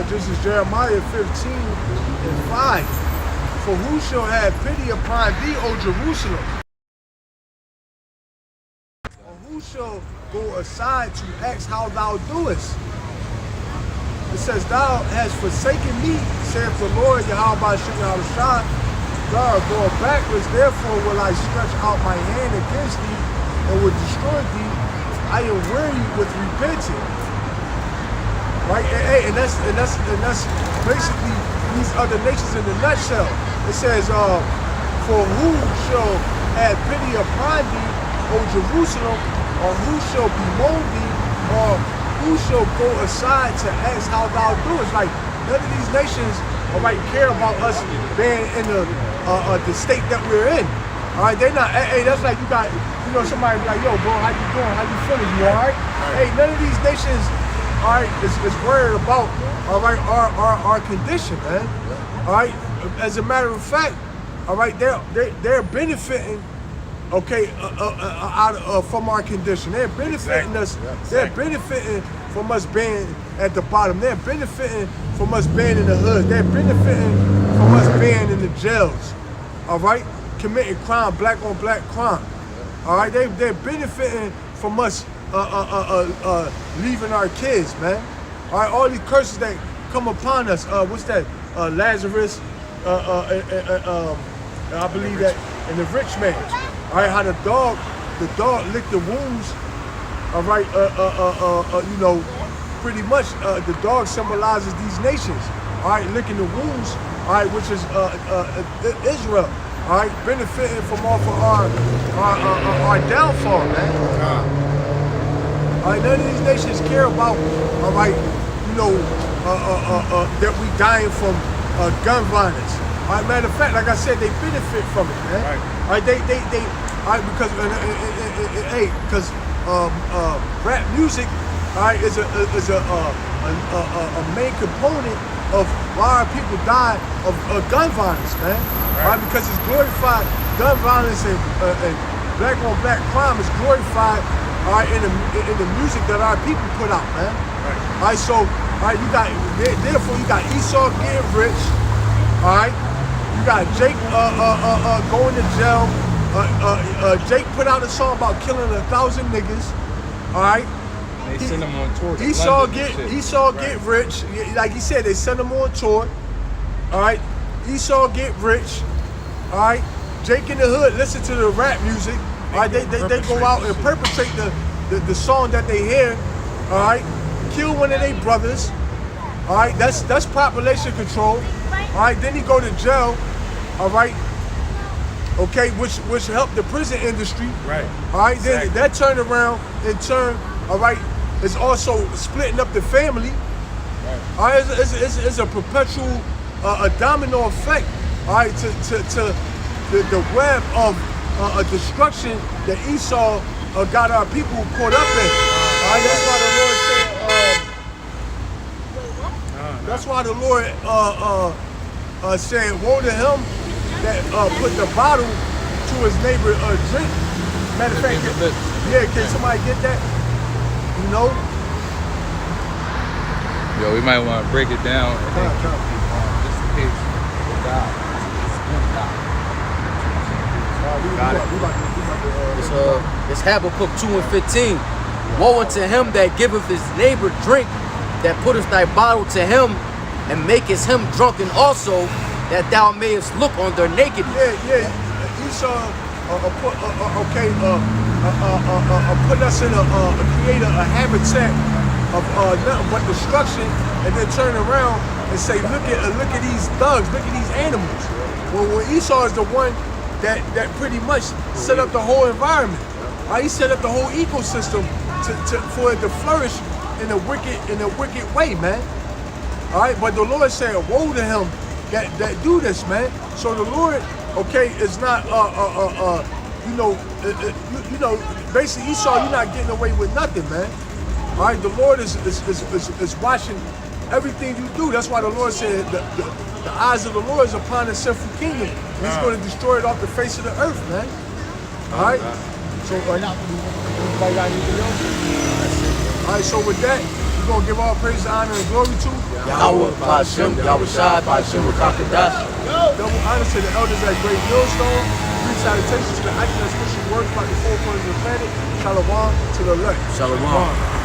Speaker 5: This is Jeremiah 15 and 5. For who shall have pity upon thee, O Jerusalem? Or who shall go aside to ask how thou doest? It says, thou hast forsaken me, saith the Lord, Yahweh Shem Yahushua. Thou art going backwards, therefore will I stretch out my hand against thee and will destroy thee. I am weary with repenting. Right? And that's basically these other nations in a nutshell. It says, for who shall have pity upon thee, O Jerusalem, or who shall bemoan thee, or who shall go aside to ask how thou doest? Like, none of these nations, all right, care about us being in the state that we're in. All right, they're not. Hey, that's like you got, you know, somebody be like, yo, bro, how you doing? How you feeling? You all right? Hey, none of these nations, all right, is worried about, all right, our condition, man. All right. As a matter of fact, all right, they're benefiting, okay, from our condition. They're benefiting us. They're benefiting from us being at the bottom. They're benefiting from us being in the hood. They're benefiting from us being in the jails. All right, committing crime, black on black crime. All right, they're benefiting from us leaving our kids, man. All right, all these curses that come upon us. What's that? Lazarus. I believe that in the rich man. All right, how the dog licked the wounds. All right, you know, pretty much the dog symbolizes these nations. All right, licking the wounds. All right, which is Israel. All right, benefiting from off of our downfall, man. All right, none of these nations care about, all right, you know, that we dying from gun violence. All right, matter of fact, like I said, they benefit from it, man. Right. All right, they, all right, because rap music, all right, is a main component of why our people die of gun violence, man. All right, because it's glorified. Gun violence and black on black crime is glorified, all right, in the music that our people put out, man. Right. All right, so you got, therefore you got Esau getting rich, all right. You got Jake going to jail. Jake put out a song about killing 1,000 niggas, all right.
Speaker 1: They send him on tour.
Speaker 5: Esau get rich, like he said. They send him on tour, all right. Esau get rich, all right. Jake in the hood listen to the rap music, all right. They go out and perpetrate the song that they hear, all right. Kill one of their brothers, all right. That's population control, all right. Then he go to jail, all right. Okay, which helped the prison industry, right? All right. Exactly. Then that turned around in turn, all right. It's also splitting up the family. Right. All right. It's a perpetual a domino effect, all right, to the web of destruction that Esau got our people caught up in. All right, that's why the Lord said. That's why the Lord said, "Woe to him that put the bottle to his neighbor drink." Matter of fact, yeah, can somebody get that? You know.
Speaker 1: Yo, we might want to break it down. Just in case we die.
Speaker 4: It's Habakkuk 2:15. Woe unto him that giveth his neighbor drink, that putteth thy bottle to him, and makest him drunken also, that thou mayest look on their nakedness.
Speaker 5: Yeah. Esau put us in create a habitat of nothing but destruction, and then turn around and say, look at these thugs, look at these animals. Well, Esau is the one that pretty much set up the whole environment. He set up the whole ecosystem for it to flourish in a wicked way, man. All right, but the Lord said, woe to him that do this, man. So the Lord, okay, is not basically Esau, you're not getting away with nothing, man. All right, the Lord is watching everything you do. That's why the Lord said the eyes of the Lord is upon the sinful kingdom. He's going to destroy it off the face of the earth, man. All right. So anybody got anything else? All right. So with that, we're gonna give all praise, honor, and glory to
Speaker 4: Yahweh, Ba'ashem, Yahushai, Ba'ashem, Rakakadash.
Speaker 5: Double honor to the elders at Great Millstone. Three salutations to the acting as Christian works by the four corners of the planet. Shalom to the elect.
Speaker 4: Shalom.